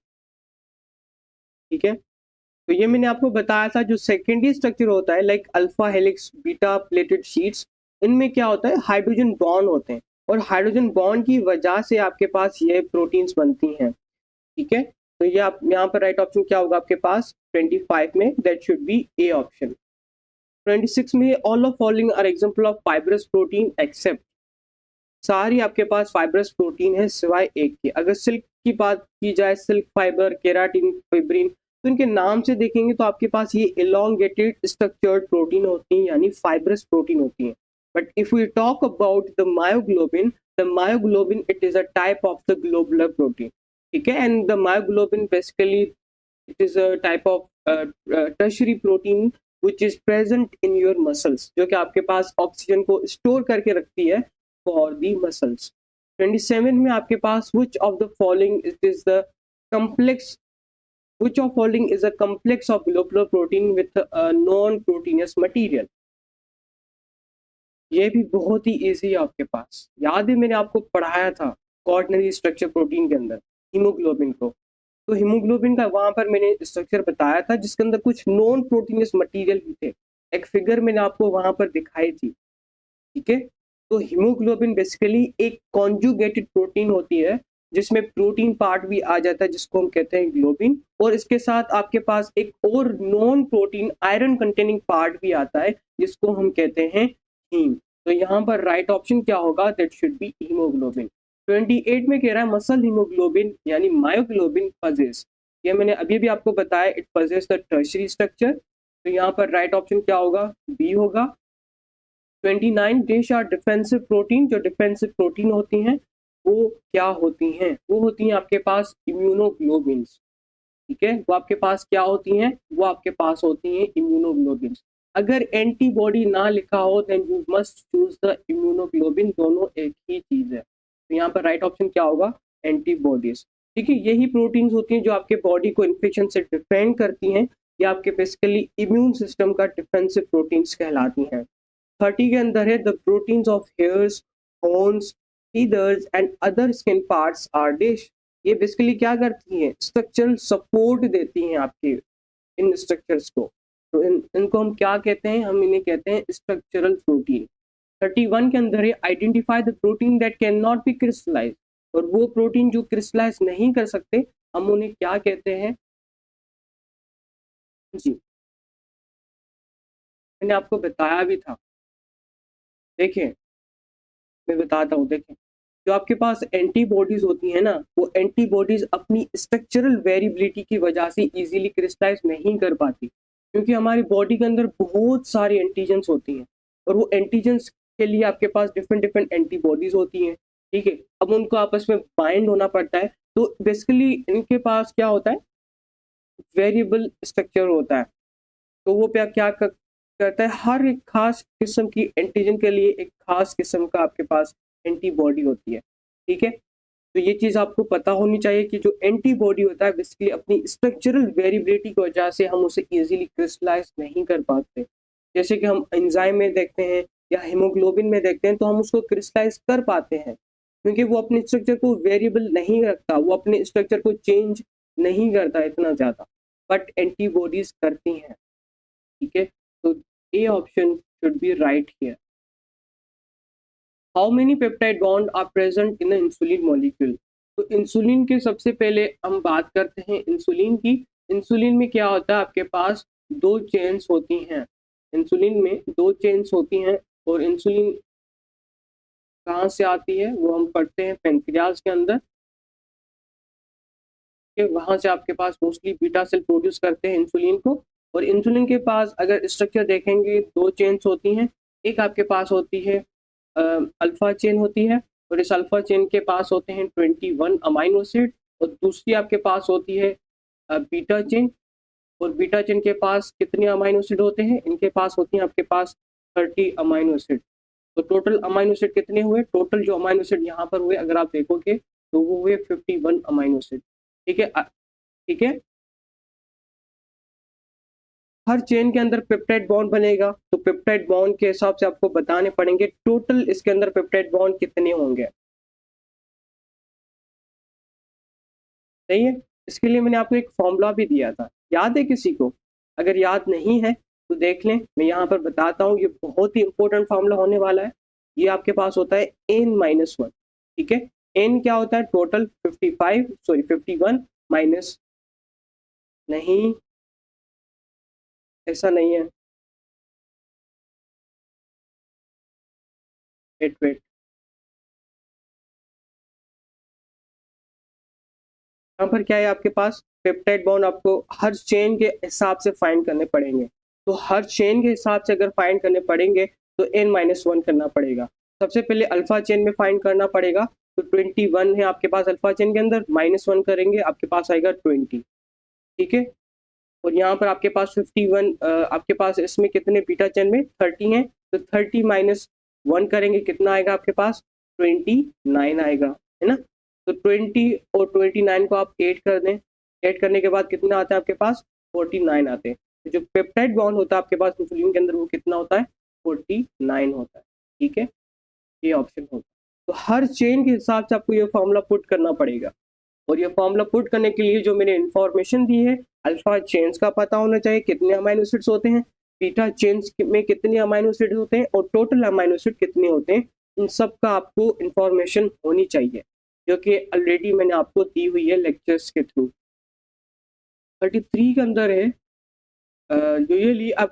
ठीक है, तो ये मैंने आपको बताया था, जो सेकेंडरी स्ट्रक्चर होता है like alpha helix, beta pleated sheets, इनमें क्या होता है? हाइड्रोजन बॉन्ड होते हैं, और हाइड्रोजन बॉन्ड की वजह से आपके पास ये प्रोटीन्स बनती हैं। ठीक है, तो ये आप यहाँ पर राइट ऑप्शन क्या होगा आपके पास 25 में? That should be A option. 26 में all of following are example of fibrous protein except. सारी आपके पास फाइब्रस प्रोटीन है सिवाय एक के। अगर सिल्क की बात की जाए, सिल्क फाइबर, केराटिन, फाइब्रिन, तो इनके नाम से देखेंगे तो आपके पास ये इलोंगेटेड स्ट्रक्चर्ड प्रोटीन होती हैं, यानी फाइब्रस प्रोटीन होती हैं। But if we talk about the myoglobin it is a type of the globular protein. ठीक है, and the myoglobin basically it is a type of tertiary protein which is present in your muscles, जो कि आपके पास oxygen को store करके रखती है for the muscles. 27 में आपके पास which of the following is the complex which of following is a complex of globular protein with a non-proteinous material। ये भी बहुत ही इजी है आपके पास, याद है मैंने आपको पढ़ाया था कोऑर्डिनरी स्ट्रक्चर प्रोटीन के अंदर हीमोग्लोबिन को। तो हीमोग्लोबिन का वहां पर मैंने स्ट्रक्चर बताया था जिसके अंदर कुछ नॉन प्रोटीनियस मटेरियल भी थे, एक फिगर मैंने आपको वहां पर दिखाई थी। ठीक है, तो हीमोग्लोबिन बेसिकली एक कॉन्जुगेटेड प्रोटीन होती है जिसमें प्रोटीन पार्ट भी आ जाता है जिसको हम कहते हैं ग्लोबिन, और इसके साथ आपके पास एक और non protein iron containing part भी आता है जिसको हम कहते हैं हीम। तो यहाँ पर राइट ऑप्शन क्या होगा? That should B haemoglobin. 28 में कह रहा है मसल हीमोग्लोबिन यानी मायोग्लोबिन पजेस। ये मैंने अभी भी आपको बताया, it possess the tertiary structure. तो यहाँ पर राइट ऑप्शन क्या होगा? बी होगा। 29 डिश आर डिफेंसिव प्रोटीन। जो डिफेंसिव प्रोटीन होती हैं वो क्या होती हैं? वो होती हैं आपके पास इम्यूनोग्लोबिन्स। ठीक है, वो आपके पास क्या होती हैं? वो आपके पास होती हैं इम्यूनोग्लोबिन्स। अगर एंटीबॉडी ना लिखा हो then you must choose the immunoglobin, दोनों एक ही चीज है। तो यहाँ पर राइट ऑप्शन क्या होगा? एंटीबॉडीज। ठीक है, यही प्रोटीन्स होती हैं जो आपके बॉडी को इन्फेक्शन से डिफेंड करती हैं, या आपके बेसिकली इम्यून सिस्टम का डिफेंसिव प्रोटीन्स कहलाती हैं। 30 के अंदर है the proteins of hairs, horns, feathers and other skin parts are dish. ये बेसिकली क्या करती हैं? स्ट्रक्चरल सपोर्ट देती हैं आपके इन स्ट्रक्चर्स को। तो इनको हम क्या कहते हैं? हम इन्हें कहते हैं स्ट्रक्चरल प्रोटीन। 31 के अंदर है identify the protein that can not be crystallise. और वो प्रोटीन जो क्रिस्टलाइज नहीं कर सकते हम उन्हें क्या कहते हैं? जी, मैंने आपको बताया भी था। देखिए, मैं बताता हूँ, देखिए जो आपके पास एंटीबॉडीज होती है ना, वो एंटीबॉडीज अपनी स्ट्रक्चरल वेरिएबिलिटी की वजह से इजीली क्रिस्टलाइज नहीं कर पाती, क्योंकि हमारी बॉडी के अंदर बहुत सारी एंटीजेंस होती हैं, और वो एंटीजेंस के लिए आपके पास डिफरेंट डिफरेंट एंटीबॉडीज होती हैं। ठीक है, अब उनको आपस में बाइंड होना पड़ता है, तो बेसिकली इनके पास क्या होता है, वेरिएबल स्ट्रक्चर होता है। तो वो क्या करता है, हर एक खास किस्म की एंटीजन के लिए एक खास किस्म का आपके पास एंटीबॉडी होती है। ठीक है, तो ये चीज़ आपको पता होनी चाहिए कि जो एंटीबॉडी होता है बेसिकली अपनी स्ट्रक्चरल वेरिएबिलिटी की वजह से हम उसे इजीली क्रिस्टलाइज नहीं कर पाते। जैसे कि हम एंजाइम में देखते हैं या हीमोग्लोबिन में देखते हैं, तो हम उसको क्रिस्टलाइज कर पाते हैं, क्योंकि वो अपने स्ट्रक्चर को वेरिएबल नहीं रखता, वो अपने स्ट्रक्चर को चेंज नहीं करता इतना ज़्यादा, बट एंटीबॉडीज करती हैं। ठीक है, तो A option should be right here. How many peptide bond are present in the insulin molecule? तो इंसुलिन के सबसे पहले हम बात करते हैं इंसुलिन की। इंसुलिन में क्या होता है, आपके पास दो चेन्स होती हैं। इंसुलिन में दो चेन्स होती हैं, और इंसुलिन कहाँ से आती है वो हम पढ़ते हैं पेनक्रियाज के अंदर। वहां से आपके पास मोस्टली बीटा सेल प्रोड्यूस करते हैं इंसुलिन को। और इंसुलिन के पास अगर स्ट्रक्चर देखेंगे, दो चेन्स होती हैं। एक आपके पास होती है अल्फा चेन होती है, और इस अल्फा चेन के पास होते हैं 21 अमाइनो एसिड, और दूसरी आपके पास होती है बीटा चेन। और बीटा चेन के पास कितने अमाइनो एसिड होते हैं, इनके पास होती हैं आपके पास 30 अमाइनो एसिड। तो टोटल अमाइनो एसिड कितने हुए, टोटल जो अमाइनो एसिड यहाँ पर हुए अगर आप देखोगे तो वो हुए 51 अमाइनो एसिड। ठीक है, ठीक है, हर चेन के अंदर पेप्टाइड बॉन्ड बनेगा, तो पेप्टाइड बॉन्ड के हिसाब से आपको बताने पड़ेंगे टोटल इसके अंदर पेप्टाइड बॉन्ड कितने होंगे। सही है, इसके लिए मैंने आपको एक फॉर्मूला भी दिया था, याद है किसी को? अगर याद नहीं है तो देख लें, मैं यहाँ पर बताता हूँ, ये बहुत ही इंपॉर्टेंट फॉर्मूला होने वाला है। ये आपके पास होता है n-1। ठीक है, n क्या होता है, टोटल 51 माइनस, नहीं ऐसा नहीं है, वेट वेट, यहाँ पर क्या है आपके पास, पेप्टाइड बॉन्ड आपको हर चेन के हिसाब से फाइंड करने पड़ेंगे। तो हर चेन के हिसाब से अगर फाइंड करने पड़ेंगे तो n-1 करना पड़ेगा। सबसे पहले अल्फा चेन में फाइंड करना पड़ेगा, तो 21 है आपके पास अल्फा चेन के अंदर, -1 करेंगे आपके पास आएगा 20। ठीक है, और यहाँ पर आपके पास 51, आपके पास इसमें कितने बीटा चेन में 30 हैं, तो 30-1 करेंगे कितना आएगा आपके पास, 29 आएगा, है ना। तो 20 और 29 को आप ऐड कर दें, ऐड करने के बाद कितना आता है आपके पास, 49 आते हैं। तो जो पेप्टाइड बॉन्ड होता है आपके पास इंसुलिन के अंदर वो कितना होता है, 49 होता है। ठीक है, ये ऑप्शन होता है। तो हर चेन के हिसाब से आपको ये फॉर्मूला पुट करना पड़ेगा, और ये फॉर्मूला पुट करने के लिए जो मैंने इन्फॉर्मेशन दी है, अल्फा चेन्स का पता होना चाहिए कितने अमाइनो एसिड्स होते हैं, बीटा चेन्स में कितने अमाइनो एसिड होते हैं, और टोटल अमाइनो एसिड कितने होते हैं, इन सब का आपको इन्फॉर्मेशन होनी चाहिए, जो कि ऑलरेडी मैंने आपको दी हुई है लेक्चर्स के थ्रू। 33 के अंदर है, usually a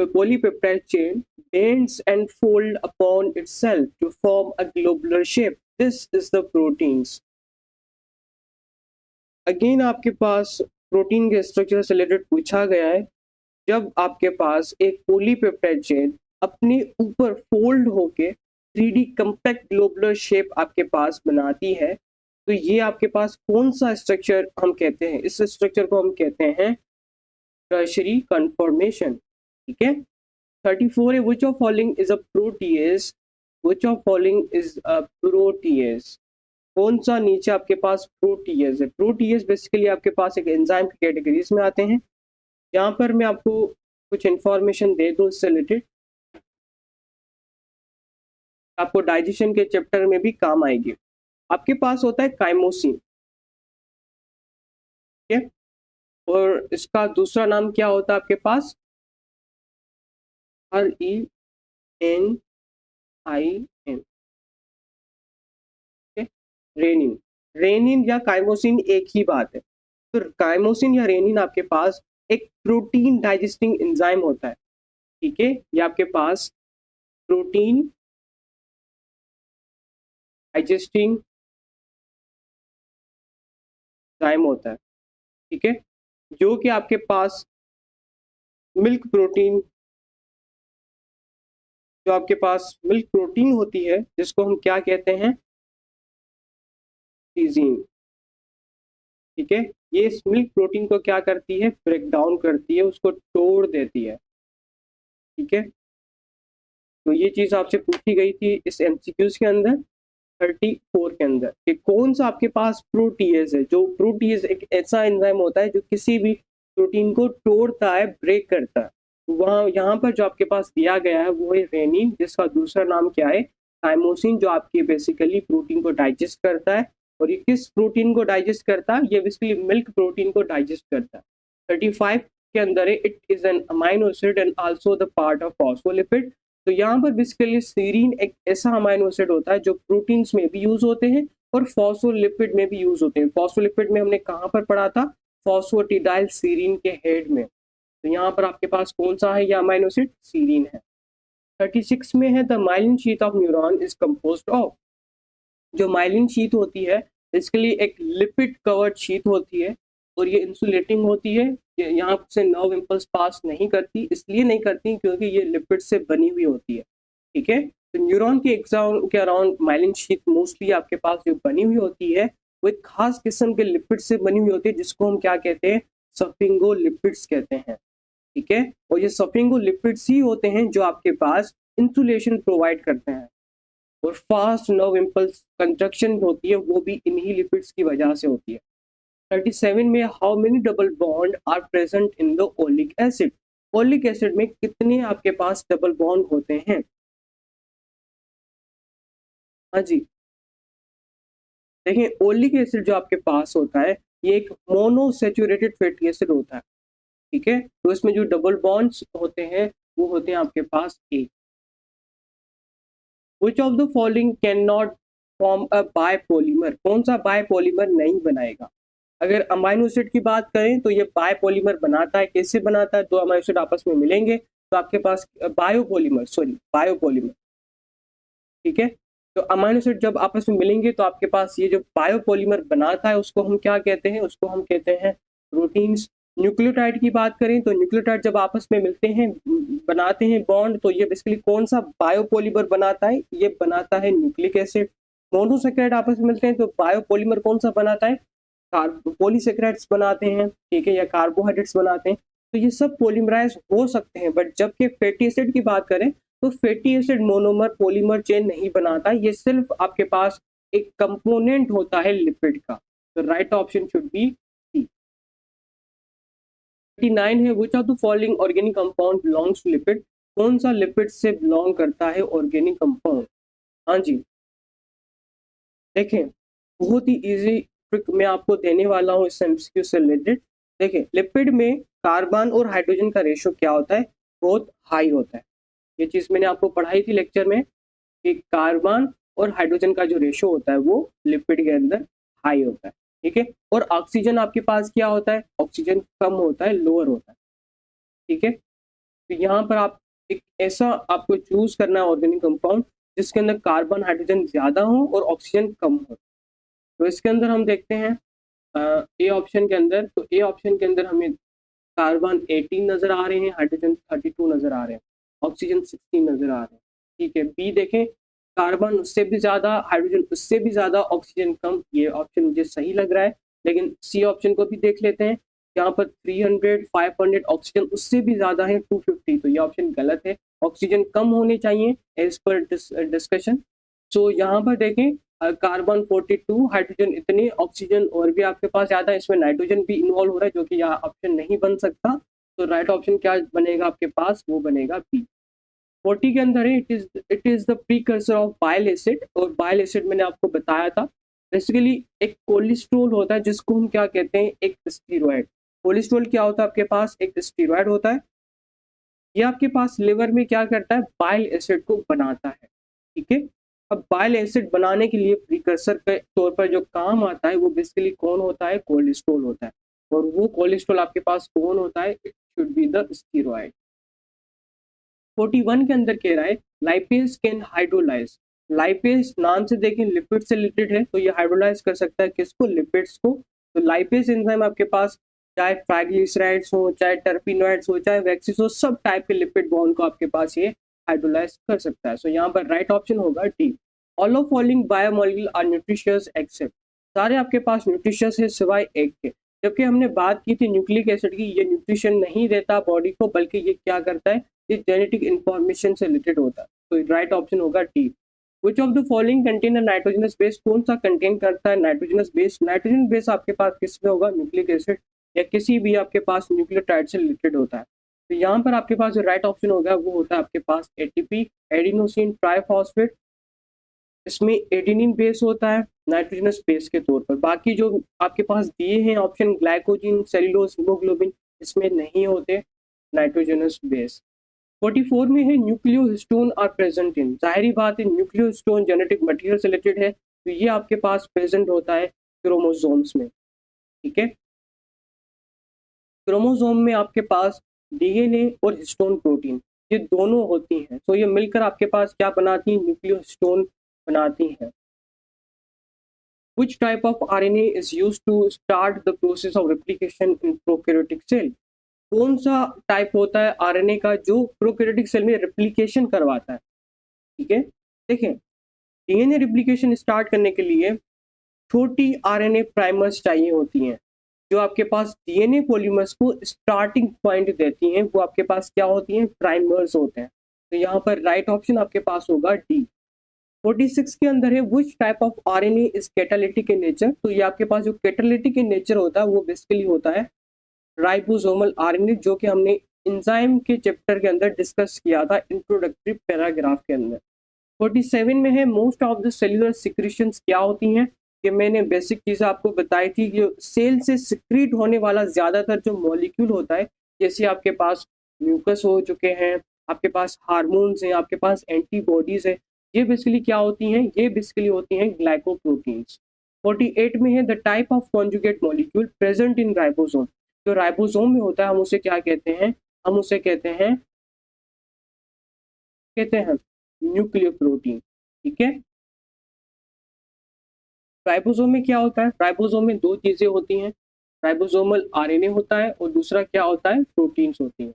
polypeptide chain bends and fold upon itself to form a globular shape. This is the proteins. Again आपके पास प्रोटीन के स्ट्रक्चर से रिलेटेड पूछा गया है। जब आपके पास एक पॉलीपेप्टाइड चेन अपने ऊपर फोल्ड होके 3D कंपैक्ट ग्लोबुलर शेप आपके पास बनाती है, तो ये आपके पास कौन सा स्ट्रक्चर हम कहते हैं, इस स्ट्रक्चर को हम कहते हैं टर्शियरी कन्फॉर्मेशन। ठीक है, 34 है, which of following is a protease, which of following is a protease, कौन सा नीचे आपके पास प्रोटीएज है। प्रोटीएज बेसिकली आपके पास एक एंजाइम की कैटेगरीज में आते हैं। यहाँ पर मैं आपको कुछ इंफॉर्मेशन दे दूँ इससे रिलेटेड, आपको डाइजेशन के चैप्टर में भी काम आएगी। आपके पास होता है काइमोसिन, ठीक है, और इसका दूसरा नाम क्या होता है आपके पास, RENIN, रेनिन। रेनिन या काइमोसिन एक ही बात है। तो काइमोसिन या रेनिन आपके पास एक प्रोटीन डाइजेस्टिंग एंजाइम होता है। ठीक है, ये आपके पास प्रोटीन डाइजेस्टिंग एंजाइम होता है, ठीक है, जो कि आपके पास मिल्क प्रोटीन, जो आपके पास मिल्क प्रोटीन होती है जिसको हम क्या कहते हैं, लीजीन, ठीक है, ये इस मिल्क प्रोटीन को क्या करती है, ब्रेक डाउन करती है, उसको तोड़ देती है, ठीक है। तो ये चीज आपसे पूछी गई थी इस एमसीक्यूज के अंदर 34 के अंदर कि कौन सा आपके पास प्रोटीएज है। जो प्रोटीएज एक ऐसा एंजाइम होता है जो किसी भी प्रोटीन को तोड़ता है, ब्रेक करता है। तो वहाँ यहाँ पर जो आपके पास दिया गया है वो है रेनिन, जिसका दूसरा नाम क्या है, थाइमोसिन, जो आपकी बेसिकली प्रोटीन को डाइजेस्ट करता है। और ये किस प्रोटीन को डाइजेस्ट करता है, ये बेसिकली मिल्क प्रोटीन को डाइजेस्ट करता है। 35 के अंदर है it is an amino acid and also the part of phospholipid. तो यहाँ पर बेसिकली सीरीन एक ऐसा अमाइनो एसिड होता है जो प्रोटीन्स में भी यूज होते हैं और फॉस्फोलिपिड में भी यूज होते हैं। फॉस्फोलिपिड में हमने कहाँ पर पढ़ा था, फॉस्फोटिडाइल सीरीन के हेड में। तो यहाँ पर आपके पास कौन सा है, यह अमाइनो एसिड सीरीन है। 36 में है the myelin sheath of neuron is composed of. जो माइलिन शीथ होती है इसके लिए एक लिपिड कवर्ड शीथ होती है और ये इंसुलेटिंग होती है। ये यहाँ से नर्व इम्पल्स पास नहीं करती, इसलिए नहीं करती क्योंकि ये लिपिड से बनी हुई होती है, ठीक है। तो न्यूरॉन के एग्जाम के अराउंड माइलिन शीथ मोस्टली आपके पास जो बनी हुई होती है वो एक खास किस्म के लिपिड से बनी हुई होती है जिसको हम क्या कहते हैं, सफिंगोलिपिड्स कहते हैं, ठीक है। और ये सफिंगोलिपिड्स ही होते हैं जो आपके पास इंसुलेशन प्रोवाइड करते हैं। और फास्ट नर्व इम्पल्स कंस्ट्रक्शन होती है वो भी इन्हीं लिपिड्स की वजह से होती है। 37 में how many double bond are present in the oleic acid. Oleic acid में कितने आपके पास डबल बॉन्ड होते हैं, हाँ जी। देखिए ओलिक एसिड जो आपके पास होता है ये एक मोनोसैचुरेटेड फैटी एसिड होता है, ठीक है। तो इसमें जो डबल बॉन्ड्स होते हैं वो होते हैं आपके पास एक। Which of the following can not form a biopolymer, कौन सा बायपॉलीमर नहीं बनाएगा। अगर अमाइनो एसिड की बात करें तो ये बायपॉलीमर बनाता है, कैसे बनाता है, दो अमाइनो एसिड आपस में मिलेंगे तो आपके पास बायोपॉलीमर, ठीक है। तो अमाइनो एसिड जब आपस में मिलेंगे तो आपके पास ये जो बायोपॉलीमर बनाता है उसको हम क्या कहते हैं, उसको हम कहते हैं प्रोटीन्स। न्यूक्लियोटाइड की बात करें तो न्यूक्लियोटाइड जब आपस में मिलते हैं बनाते हैं बॉन्ड तो ये बेसिकली कौन सा बायोपॉलीमर बनाता है, ये बनाता है न्यूक्लिक एसिड। मोनोसैकेराइड आपस में मिलते हैं तो बायोपॉलीमर कौन सा बनाता है, पॉलीसेकेराइड्स बनाते हैं, ठीक है, या कार्बोहाइड्रेट्स बनाते हैं। तो ये सब पॉलीमराइज हो सकते हैं, बट जबकि फैटी एसिड की बात करें तो fatty acid monomer polymer chain नहीं बनाता, ये सिर्फ आपके पास एक कंपोनेंट होता है लिपिड का। तो right option should be C. 39 है which of the following organic compound belongs to lipid, कौन सा लिपिड से बिलोंग करता है ऑर्गेनिक कंपाउंड। हाँ जी, देखें बहुत ही इजी ट्रिक मैं आपको देने वाला हूँ इस एमसीक्यू से रिलेटेड। देखें लिपिड में कार्बन और हाइड्रोजन का रेशियो क्या होता है, बहुत हाई होता है। ये चीज़ मैंने आपको पढ़ाई थी लेक्चर में कि कार्बन और हाइड्रोजन का जो रेशियो होता है वो लिपिड के अंदर हाई होता है, ठीक है। और ऑक्सीजन आपके पास क्या होता है, ऑक्सीजन कम होता है, लोअर होता है, ठीक है। तो यहाँ पर आप एक ऐसा आपको चूज करना है ऑर्गेनिक कंपाउंड जिसके अंदर कार्बन हाइड्रोजन ज़्यादा हो और ऑक्सीजन कम हो। तो इसके अंदर हम देखते हैं ए ऑप्शन के अंदर, तो ए ऑप्शन के अंदर हमें कार्बन 18 नजर आ रहे हैं, हाइड्रोजन 32 नजर आ रहे हैं, ऑक्सीजन 16 नजर आ रहे हैं, ठीक है। बी देखें कार्बन उससे भी ज़्यादा, हाइड्रोजन उससे भी ज़्यादा, ऑक्सीजन कम, ये ऑप्शन मुझे सही लग रहा है। लेकिन सी ऑप्शन को भी देख लेते हैं, यहाँ पर 300 500 ऑक्सीजन उससे भी ज़्यादा है 250, तो ये ऑप्शन गलत है, ऑक्सीजन कम होने चाहिए एज पर डिस्कशन। सो यहाँ पर देखें कार्बन 42, हाइड्रोजन इतने, ऑक्सीजन और भी आपके पास ज़्यादा है, इसमें नाइट्रोजन भी इन्वॉल्व हो रहा है जो कि यहाँ ऑप्शन नहीं बन सकता। तो राइट ऑप्शन क्या बनेगा आपके पास, वो बनेगा बी। 40 के अंदर है it is the precursor of bile acid, और बाइल एसिड मैंने आपको बताया था बेसिकली एक कोलेस्ट्रॉल होता है जिसको हम क्या कहते हैं, एक स्टीरॉयड। कोलेस्ट्रॉल क्या होता है आपके पास, एक स्टीरॉयड होता है। ये आपके पास लिवर में क्या करता है, बाइल एसिड को बनाता है, ठीक है। अब बाइल एसिड बनाने के लिए प्रीकर्सर के तौर पर जो काम आता है वो बेसिकली कौन होता है, कोलेस्ट्रॉल होता है। और वो कोलेस्ट्रॉल आपके पास कौन होता है, it should be the steroid. 41 के अंदर कह रहा है लाइपेज कैन हाइड्रोलाइज, लाइपेज नाम से देखें लिपिड से रिलेटेड है, तो ये हाइड्रोलाइज कर सकता है किसको, लिपिड्स को। तो लाइपेज एंजाइम आपके पास चाहे ट्राइग्लिसराइड्स हो, चाहे टर्पिनोइड्स हो, चाहे वैक्सीस हो, सब टाइप के लिपिड बॉन्ड को आपके पास ये हाइड्रोलाइज कर सकता है। सो यहाँ पर राइट ऑप्शन होगा D. All of following biomolecule are nutritious except, सारे आपके पास न्यूट्रिशियस है सिवाय एक के। जबकि हमने बात की थी न्यूक्लिक एसिड की, ये न्यूट्रिशन नहीं देता बॉडी को, बल्कि ये क्या करता है, ये जेनेटिक इंफॉर्मेशन से रिलेटेड होता है। तो राइट ऑप्शन होगा D. Which of the following contain nitrogenous base, कौन सा कंटेन करता है नाइट्रोजनस बेस। नाइट्रोजन बेस आपके पास किसमें होगा, न्यूक्लिक एसिड या किसी भी आपके पास न्यूक्लियोटाइड से रिलेटेड होता है। तो यहाँ पर आपके पास जो राइट ऑप्शन होगा वो होता है आपके पास एटीपी, एडिनोसिन ट्राइफॉस्फेट। इसमें एडेनिन बेस होता है नाइट्रोजनस बेस के तौर पर। बाकी जो आपके पास दिए हैं ऑप्शन, ग्लाइकोजिन, सेलुलोज, हीमोग्लोबिन, इसमें नहीं होते नाइट्रोजनस बेस। 44 में है न्यूक्लियोहिस्टोन आर प्रेजेंट इन, जाहिर बात है न्यूक्लियोहिस्टोन जेनेटिक मटेरियल से रिलेटेड है, तो ये आपके पास प्रेजेंट होता है क्रोमोसोम्स में। ठीक है, क्रोमोसोम में आपके पास डीएनए और हिस्टोन प्रोटीन ये दोनों होती हैं, तो ये मिलकर आपके पास क्या बनाती हैं, न्यूक्लियोहिस्टोन बनाती हैं। Which type of RNA is used to start the process of replication in prokaryotic cell? कौन सा टाइप होता है आरएनए का जो प्रोकैरियोटिक सेल में रेप्लिकेशन करवाता है। ठीक है, देखें डीएनए रेप्लिकेशन स्टार्ट करने के लिए छोटी आरएनए प्राइमर्स चाहिए होती हैं, जो आपके पास डीएनए पॉलीमर्स को स्टार्टिंग पॉइंट देती हैं, वो आपके पास क्या होती हैं, प्राइमर्स होते हैं। तो यहाँ पर राइट ऑप्शन आपके पास होगा डी। 46 के अंदर है which type of RNA is catalytic in nature, तो ये आपके पास जो कैटालिटिक इन नेचर होता है वो बेसिकली होता है राइबोसोमल आरएनए, जो कि हमने एंजाइम के चैप्टर के अंदर डिस्कस किया था इंट्रोडक्टरी पैराग्राफ के अंदर। 47 में है most of the cellular secretions क्या होती हैं, कि मैंने बेसिक चीज़ आपको बताई थी कि सेल से सिक्रीट होने वाला ज़्यादातर जो मॉलिक्यूल होता है, जैसे आपके पास म्यूकस हो चुके हैं, आपके पास हार्मोन्स हैं, आपके पास एंटीबॉडीज़ है, ये बेसिकली क्या होती हैं, ये बेसिकली होती हैं ग्लाइकोप्रोटीन्स। 48 में है the type of conjugate molecule present in ribosome, जो राइबोसोम में होता है हम उसे क्या कहते हैं, हम उसे कहते हैं न्यूक्लियोप्रोटीन। ठीक है, राइबोसोम में क्या होता है, राइबोसोम में दो चीजें होती हैं, राइबोसोमल आरएनए होता है और दूसरा क्या होता है, प्रोटीन्स होती हैं।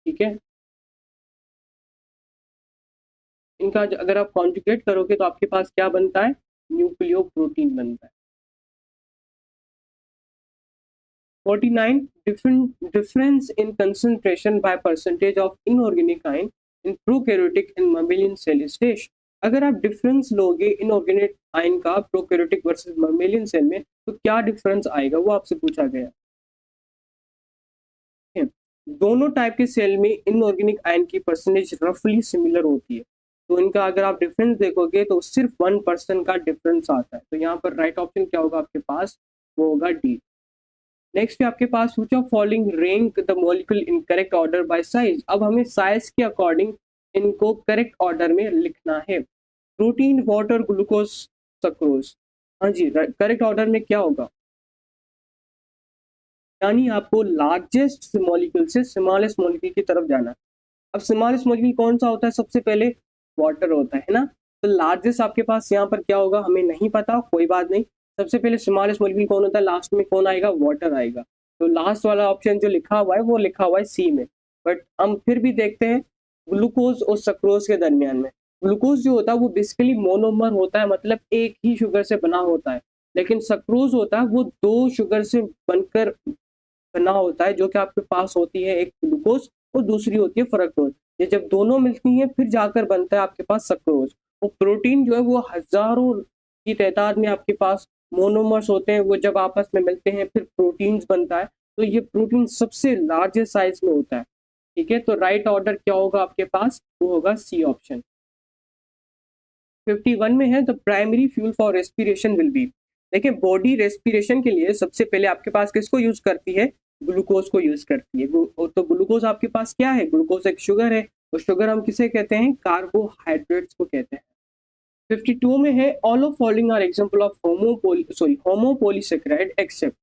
ठीक है, इनका अगर आप कॉन्जुगेट करोगे तो आपके पास क्या बनता है, न्यूक्लियोप्रोटीन बनता है। 49 difference in concentration by percentage of inorganic ion in prokaryotic and mammalian cell stage। अगर आप डिफरेंस लोगे इनऑर्गेनिक आयन का प्रोकैरियोटिक वर्सेस ममेलियन सेल में, तो क्या डिफरेंस आएगा वो आपसे पूछा गया है। दोनों टाइप के सेल में इनऑर्गेनिक आयन की परसेंटेज रफली सिमिलर होती है, तो इनका अगर आप डिफरेंस देखोगे तो सिर्फ 1% का डिफरेंस आता है। तो यहाँ पर राइट ऑप्शन क्या होगा आपके पास, वो होगा डी। नेक्स्ट है आपके पास which of following rank the molecule in correct order by size. अब हमें साइज के अकॉर्डिंग इनको करेक्ट ऑर्डर में लिखना है। Protein, water, glucose, sucrose. हाँ जी, करेक्ट ऑर्डर में क्या होगा, यानी आपको लार्जेस्ट मॉलिक्यूल से स्मॉलेस्ट मॉलिक्यूल की तरफ जाना। अब स्मॉलेस्ट मॉलिक्यूल कौन सा होता है, सबसे पहले वाटर होता है ना, तो लार्जेस्ट आपके पास यहाँ पर क्या होगा हमें नहीं पता, कोई बात नहीं। सबसे पहले स्मॉलेस्ट मॉलिक्यूल कौन होता है, लास्ट में कौन आएगा, वाटर आएगा। तो लास्ट वाला ऑप्शन जो लिखा हुआ है वो लिखा हुआ है सी में, बट हम फिर भी देखते हैं ग्लूकोज और सक्रोज के दरमियान में। ग्लूकोज जो होता है वो बेसिकली मोनोमर होता है, मतलब एक ही शुगर से बना होता है, लेकिन सक्रोज होता है वो दो शुगर से बनकर बना होता है, जो कि आपके पास होती है एक ग्लूकोज और दूसरी होती है फ्रक्टोज। ये जब दोनों मिलती हैं फिर जाकर बनता है आपके पास सक्रोज। वो प्रोटीन जो है वो हजारों की तादाद में आपके पास मोनोमर्स होते हैं, वो जब आपस में मिलते हैं फिर प्रोटीन्स बनता है। तो ये प्रोटीन सबसे लार्जेस्ट साइज में होता है। ठीक है, तो राइट ऑर्डर क्या होगा आपके पास, वो होगा सी ऑप्शन। 51 में है the primary fuel for respiration will be. देखिए बॉडी रेस्पिरेशन के लिए सबसे पहले आपके पास किसको यूज करती है, ग्लूकोज को यूज करती है। तो ग्लूकोज आपके पास क्या है, ग्लूकोज एक शुगर है, और शुगर हम किसे कहते हैं, कार्बोहाइड्रेट्स को कहते हैं। 52 में है all of following are example of homopolysaccharide except.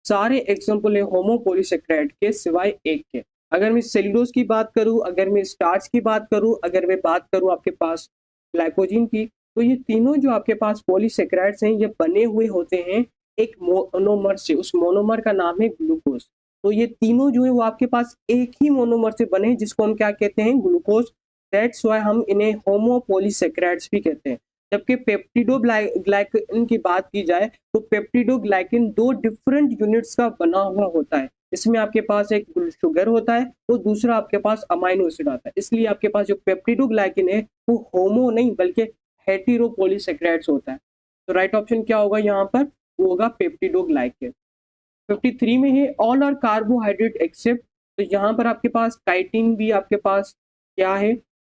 सारे एग्जांपल है होमोपोलीसेक्राइड के सिवाय एक के। अगर मैं सेल्यूलोज की बात करूं, अगर मैं स्टार्च की बात करूं, अगर मैं बात करूं आपके पास ग्लाइकोजन की, तो ये तीनों जो आपके पास पॉलीसेकेराइड्स हैं ये बने हुए होते हैं एक मोनोमर से, उस मोनोमर का नाम है ग्लूकोज। तो ये तीनों जो है वो आपके पास एक ही मोनोमर से बने हैं जिसको हम क्या कहते हैं, ग्लूकोज। दैट्स वाई हम इन्हें होमोपॉलीसेकेराइड्स भी कहते हैं। जबकि पेप्टिडोग्लाइकन की बात की जाए तो पेप्टिडोग्लाइकन दो डिफरेंट यूनिट्स का बना हुआ होता है। इसमें आपके पास एक शुगर होता है तो दूसरा आपके पास अमाइनो एसिड आता है, इसलिए आपके पास जो पेप्टिडोग्लाइकन है वो होमो नहीं बल्कि हेटेरोपॉलीसेकेराइड्स होता है। तो राइट ऑप्शन क्या होगा यहाँ पर, वो होगा पेप्टिडोग्लाइकन। 53 में है ऑल आर कार्बोहाइड्रेट एक्सेप्ट, तो यहाँ पर आपके पास काइटिन भी आपके पास क्या है,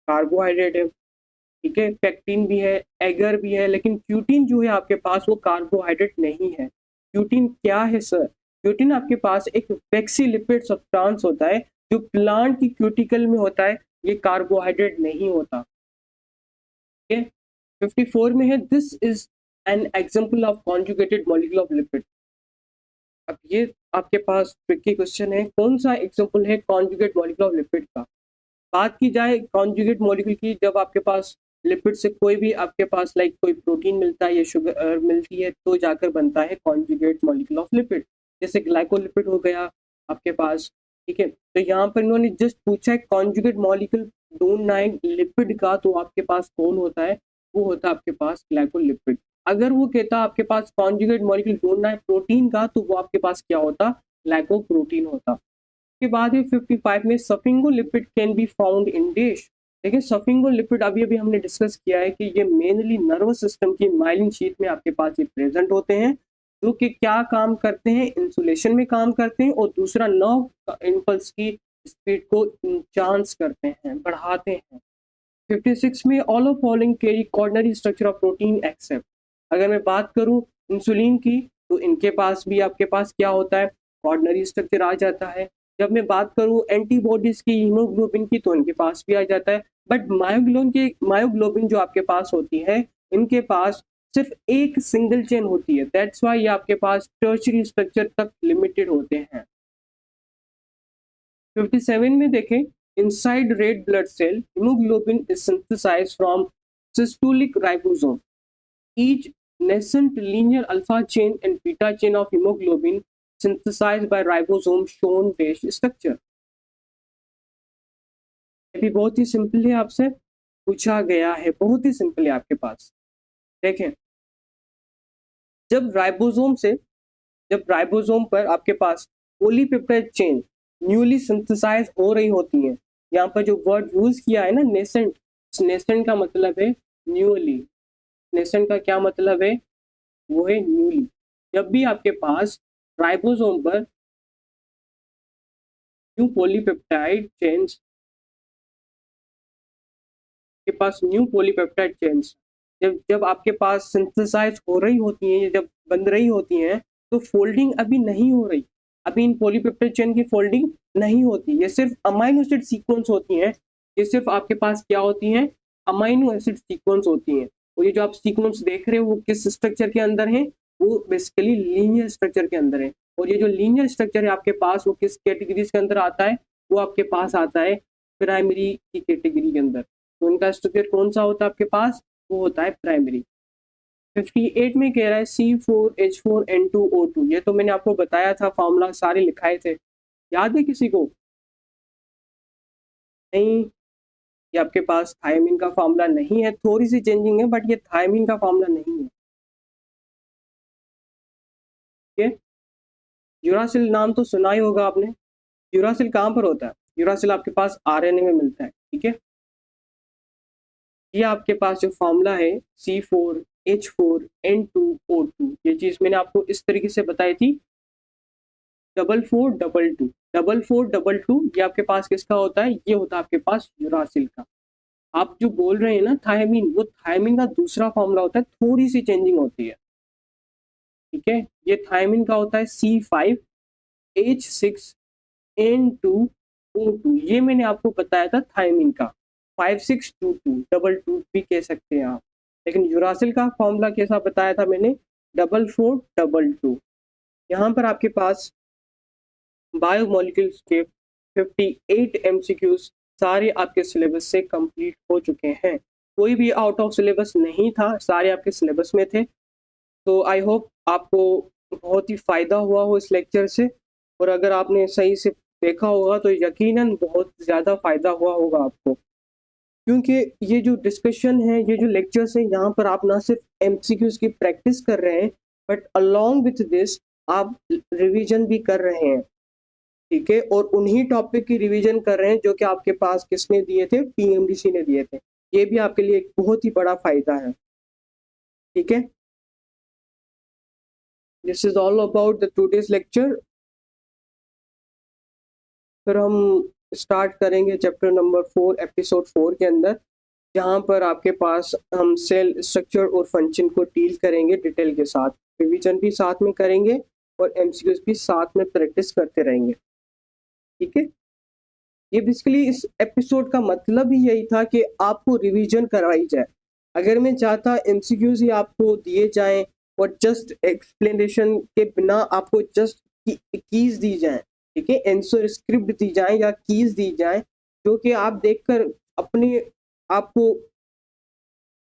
कार्बोहाइड्रेट है, ठीक है, पेक्टिन भी है, एगर भी है, लेकिन क्यूटिन जो है आपके पास वो कार्बोहाइड्रेट नहीं है। क्यूटिन क्या है सर, क्यूटिन आपके पास एक फ्लेक्सीलिपिड सब्सटेंस होता है जो प्लांट की क्यूटिकल में होता है, ये कार्बोहाइड्रेट नहीं होता। ठीक है, 54 में है this is an example of conjugated molecule of lipid. अब ये आपके पास ट्रिकी क्वेश्चन है, कौन सा एग्जांपल है कॉन्जुगेट मॉलिक्यूल ऑफ लिपिड का। बात की जाए कॉन्जुगेट मॉलिक्यूल की, जब आपके पास लिपिड से कोई भी आपके पास लाइक कोई प्रोटीन मिलता है या शुगर मिलती है तो जाकर बनता है कॉन्जुगेट मॉलिक्यूल ऑफ लिपिड। जैसे ग्लाइकोलिपिड हो गया आपके पास, ठीक है। तो यहाँ पर इन्होंने जस्ट पूछा है कॉन्जुगेट मॉलिक्यूल ढूंढना है लिपिड का, तो आपके पास कौन होता है, वो होता है आपके पास ग्लाइकोलिपिड। अगर वो कहता आपके पास कॉन्जुगेट मॉलिक्यूल ढूंढना है प्रोटीन का, तो वो आपके पास क्या होता, ग्लाइकोप्रोटीन होता। के बाद है 55 में sphingolipid can be found in dish. देखिए सफिंगोलिपिड अभी अभी हमने डिस्कस किया है कि ये मेनली नर्वस सिस्टम की माइलिन शीट में आपके पास ये प्रेजेंट होते हैं, जो कि क्या काम करते हैं, इंसुलेशन में काम करते हैं और दूसरा नर्व इम्पल्स की स्पीड को इंचांस करते हैं, बढ़ाते हैं। 56 में all of following carry quaternary structure of protein except. अगर मैं बात करूं इंसुलिन की, तो इनके पास भी आपके पास क्या होता है, कोऑर्डिनरी स्ट्रक्चर आ जाता है। जब मैं बात करूं एंटीबॉडीज की, हीमोग्लोबिन की, तो इनके पास भी आ जाता है। बट मायोग्लोबिन जो आपके पास होती है, इनके पास सिर्फ एक सिंगल चेन होती है, दैट्स वाई ये आपके पास टर्शियरी स्ट्रक्चर तक लिमिटेड होते हैं। 57 में देखें, inside red blood cell hemoglobin is synthesized from systolic ribosome. Each nascent linear alpha chain and beta chain of hemoglobin synthesized by ribosome shown base structure. ये भी बहुत ही सिंपल है, आपसे पूछा गया है, बहुत ही सिंपल है आपके पास। देखें, जब राइबोसोम से जब राइबोसोम पर आपके पास पॉलीपेप्टाइड चेन न्यूली सिंथेसाइज हो रही होती है, यहाँ पर जो वर्ड यूज किया है ना नेसेंट, नेसेंट का मतलब है न्यूली, नेसेंट का क्या मतलब है, वो है न्यूली। जब भी आपके पास राइबोसोम पर न्यू पॉलीपेप्टाइड चेन्स के पास न्यू पॉलीपेप्टाइड चेन्स जब जब आपके पास सिंथेसाइज हो रही होती हैं, जब बन रही होती हैं, तो फोल्डिंग अभी नहीं हो रही, अभी इन पॉलीपेप्टाइड चेन की फोल्डिंग नहीं होती, ये सिर्फ अमाइनो एसिड सीक्वेंस होती हैं। ये सिर्फ आपके पास क्या होती हैं, अमाइनो एसिड सीक्वेंस होती हैं। और ये जो आप सीक्वेंस देख रहे हो वो किस स्ट्रक्चर के अंदर है, वो बेसिकली लीनियर स्ट्रक्चर के अंदर है। और ये जो लीनियर स्ट्रक्चर है आपके पास, वो किस कैटेगरीज के अंदर आता है, वो आपके पास आता है प्राइमरी की कैटेगरी के अंदर। तो उनका स्ट्रक्चर कौन सा होता है आपके पास, वो होता है प्राइमरी। 58 में कह रहा है C4H4N2O2, ये तो मैंने आपको बताया था, फॉर्मूला सारे लिखाए थे, याद है किसी को, नहीं, ये आपके पास थायमिन का फॉर्मूला नहीं है, थोड़ी सी चेंजिंग है बट ये थायमिन का फॉर्मूला नहीं है। ठीक है, यूरासिल नाम तो सुना ही होगा आपने। यूरासिल कहाँ पर होता है, यूरासिल आपके पास आरएनए में मिलता है, ठीक है। ये आपके पास जो फॉर्मूला है C4H4N2O2, ये चीज मैंने आपको इस तरीके से बताई थी, 4422 4422, ये आपके पास किसका होता है, ये होता है आपके पास यूरासिल का। आप जो बोल रहे हैं ना थायमिन, वो थायमिन का दूसरा फॉर्मूला होता है, थोड़ी सी चेंजिंग होती है, ठीक है। ये थायमिन का होता है C5H6N2O2, ये मैंने आपको बताया था थायमिन का 5622 डबल टू भी कह सकते हैं आप, लेकिन यूरासिल का फॉर्मूला कैसा बताया था मैंने, 4422। यहाँ पर आपके पास बायोमोलिक्यूल्स के 58 MCQs सारे आपके सिलेबस से कंप्लीट हो चुके हैं। कोई भी आउट ऑफ सिलेबस नहीं था, सारे आपके सिलेबस में थे। तो आई होप आपको बहुत ही फ़ायदा हुआ हो इस लेक्चर से, और अगर आपने सही से देखा होगा तो यकीनन बहुत ज़्यादा फ़ायदा हुआ होगा आपको। क्योंकि ये जो डिस्कशन है, ये जो लेक्चर्स हैं, यहाँ पर आप ना सिर्फ एमसीक्यूज़ की प्रैक्टिस कर रहे हैं, बट अलोंग विथ दिस आप रिवीजन भी कर रहे हैं, ठीक है? और उन्हीं टॉपिक की रिवीजन कर रहे हैं जो कि आपके पास किसने दिए थे? पीएमडीसी ने दिए थे। ये भी आपके लिए एक बहुत ही बड़ा फ़ायदा है, ठीक है? This is all about the today's lecture. फिर हम स्टार्ट करेंगे चैप्टर नंबर 4 एपिसोड 4 के अंदर, जहाँ पर आपके पास हम सेल स्ट्रक्चर और फंक्शन को डील करेंगे डिटेल के साथ, रिवीजन भी साथ में करेंगे और एमसीक्यूज भी साथ में प्रैक्टिस करते रहेंगे, ठीक है? ये बेसिकली इस एपिसोड का मतलब ही यही था कि आपको रिवीजन करवाई जाए। अगर मैं चाहता एमसीक्यूज ही आपको दिए जाएं और जस्ट एक्सप्लेनेशन के बिना आपको जस्ट कीज दी जाएं, ठीक है, आंसर स्क्रिप्ट दी जाए या कीज दी जाए, जो कि आप देखकर अपने आपको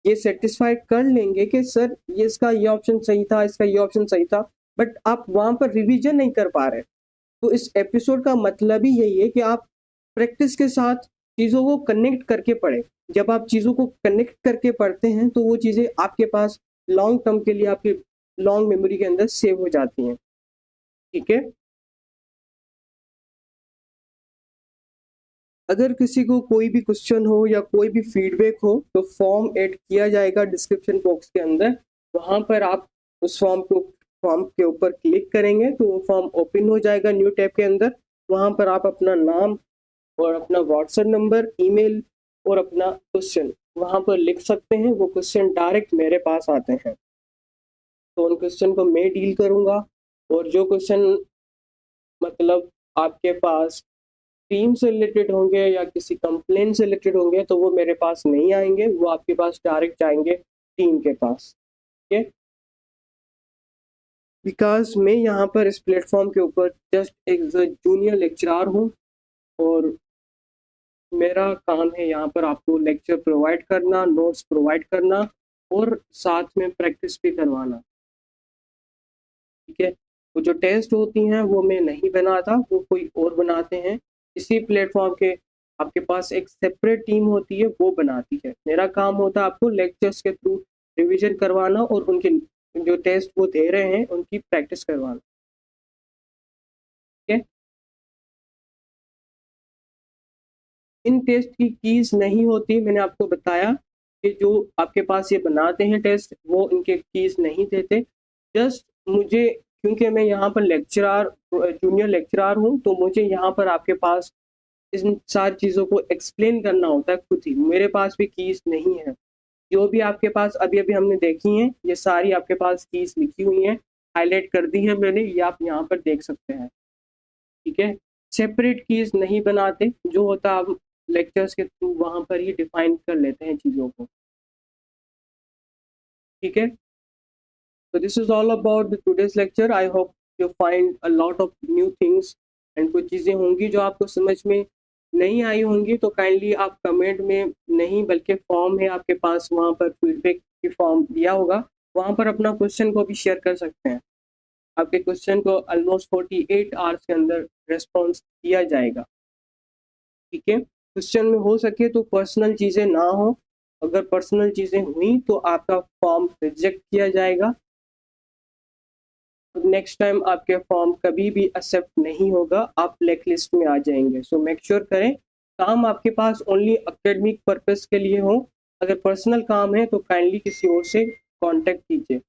ये सेटिस्फाइड कर लेंगे कि सर ये इसका ये ऑप्शन सही था, इसका ये ऑप्शन सही था, बट आप वहां पर रिवीजन नहीं कर पा रहे। तो इस एपिसोड का मतलब ही यही है कि आप प्रैक्टिस के साथ चीज़ों को कनेक्ट करके पढ़ें। जब आप चीज़ों को कनेक्ट करके पढ़ते हैं तो वो चीज़ें आपके पास लॉन्ग टर्म के लिए आपकी लॉन्ग मेमोरी के अंदर सेव हो जाती हैं, ठीक है? अगर किसी को कोई भी क्वेश्चन हो या कोई भी फीडबैक हो तो फॉर्म ऐड किया जाएगा डिस्क्रिप्शन बॉक्स के अंदर। वहाँ पर आप उस फॉर्म के ऊपर क्लिक करेंगे तो वो फॉर्म ओपन हो जाएगा न्यू टैब के अंदर। वहाँ पर आप अपना नाम और अपना व्हाट्सएप नंबर, ईमेल और अपना क्वेश्चन वहाँ पर लिख सकते हैं। वो क्वेश्चन डायरेक्ट मेरे पास आते हैं, तो उन क्वेश्चन को मैं डील करूँगा। और जो क्वेश्चन मतलब आपके पास टीम से रिलेटेड होंगे या किसी कंप्लेन से रिलेटेड होंगे तो वो मेरे पास नहीं आएंगे, वो आपके पास डायरेक्ट जाएंगे टीम के पास, ठीक है? बिकॉज मैं यहाँ पर इस प्लेटफॉर्म के ऊपर जस्ट एक जूनियर लेक्चरार हूँ, और मेरा काम है यहाँ पर आपको लेक्चर प्रोवाइड करना, नोट्स प्रोवाइड करना और साथ में प्रैक्टिस भी करवाना, ठीक है? वो जो टेस्ट होती हैं वो मैं नहीं बनाता, वो कोई और बनाते हैं। इसी प्लेटफॉर्म के आपके पास एक सेपरेट टीम होती है, वो बनाती है। मेरा काम होता है आपको लेक्चर्स के थ्रू रिवीजन करवाना और उनके जो टेस्ट वो दे रहे हैं उनकी प्रैक्टिस करवाना, ठीक है? इन टेस्ट की कीज नहीं होती, मैंने आपको बताया कि जो आपके पास ये बनाते हैं टेस्ट वो इनके कीज नहीं देते। जस्ट मुझे, क्योंकि मैं यहाँ पर लेक्चरार जूनियर लेक्चरार हूँ, तो मुझे यहाँ पर आपके पास इन सारी चीज़ों को एक्सप्लेन करना होता है खुद ही। मेरे पास भी कीज नहीं है। जो भी आपके पास अभी अभी हमने देखी हैं ये सारी आपके पास कीज लिखी हुई हैं, हाईलाइट कर दी है मैंने, ये आप यहाँ पर देख सकते हैं, ठीक है? सेपरेट कीज नहीं बनाते, जो होता है आप लेक्चर्स के थ्रू वहाँ पर ही डिफाइन कर लेते हैं चीज़ों को, ठीक है? So this is all about the today's lecture. I hope you find a lot of new things, and कुछ चीज़ें होंगी जो आपको समझ में नहीं आई होंगी तो काइंडली आप कमेंट में, नहीं बल्कि फॉर्म है आपके पास, वहाँ पर फीडबैक की फॉर्म दिया होगा, वहाँ पर अपना क्वेश्चन को भी शेयर कर सकते हैं। आपके क्वेश्चन को ऑलमोस्ट 48 आवर्स के अंदर रिस्पॉन्स दिया जाएगा, ठीक है? क्वेश्चन में हो सके तो पर्सनल चीज़ें ना हो, अगर पर्सनल चीज़ें हुई तो आपका फॉर्म रिजेक्ट किया जाएगा। नेक्स्ट टाइम आपके फॉर्म कभी भी एक्सेप्ट नहीं होगा, आप ब्लैक लिस्ट में आ जाएंगे। सो मेक श्योर करें काम आपके पास ओनली एकेडमिक पर्पस के लिए हो। अगर पर्सनल काम है तो काइंडली किसी और से कांटेक्ट कीजिए।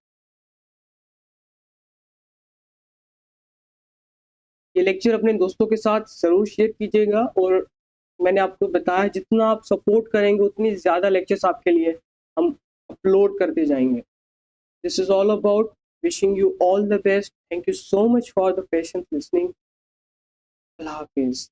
ये लेक्चर अपने दोस्तों के साथ ज़रूर शेयर कीजिएगा, और मैंने आपको बताया जितना आप सपोर्ट करेंगे उतनी ज़्यादा लेक्चर्स आपके लिए हम अपलोड करते जाएंगे। This is all about wishing you all the best. Thank you so much for the patient listening. Allah Hafiz.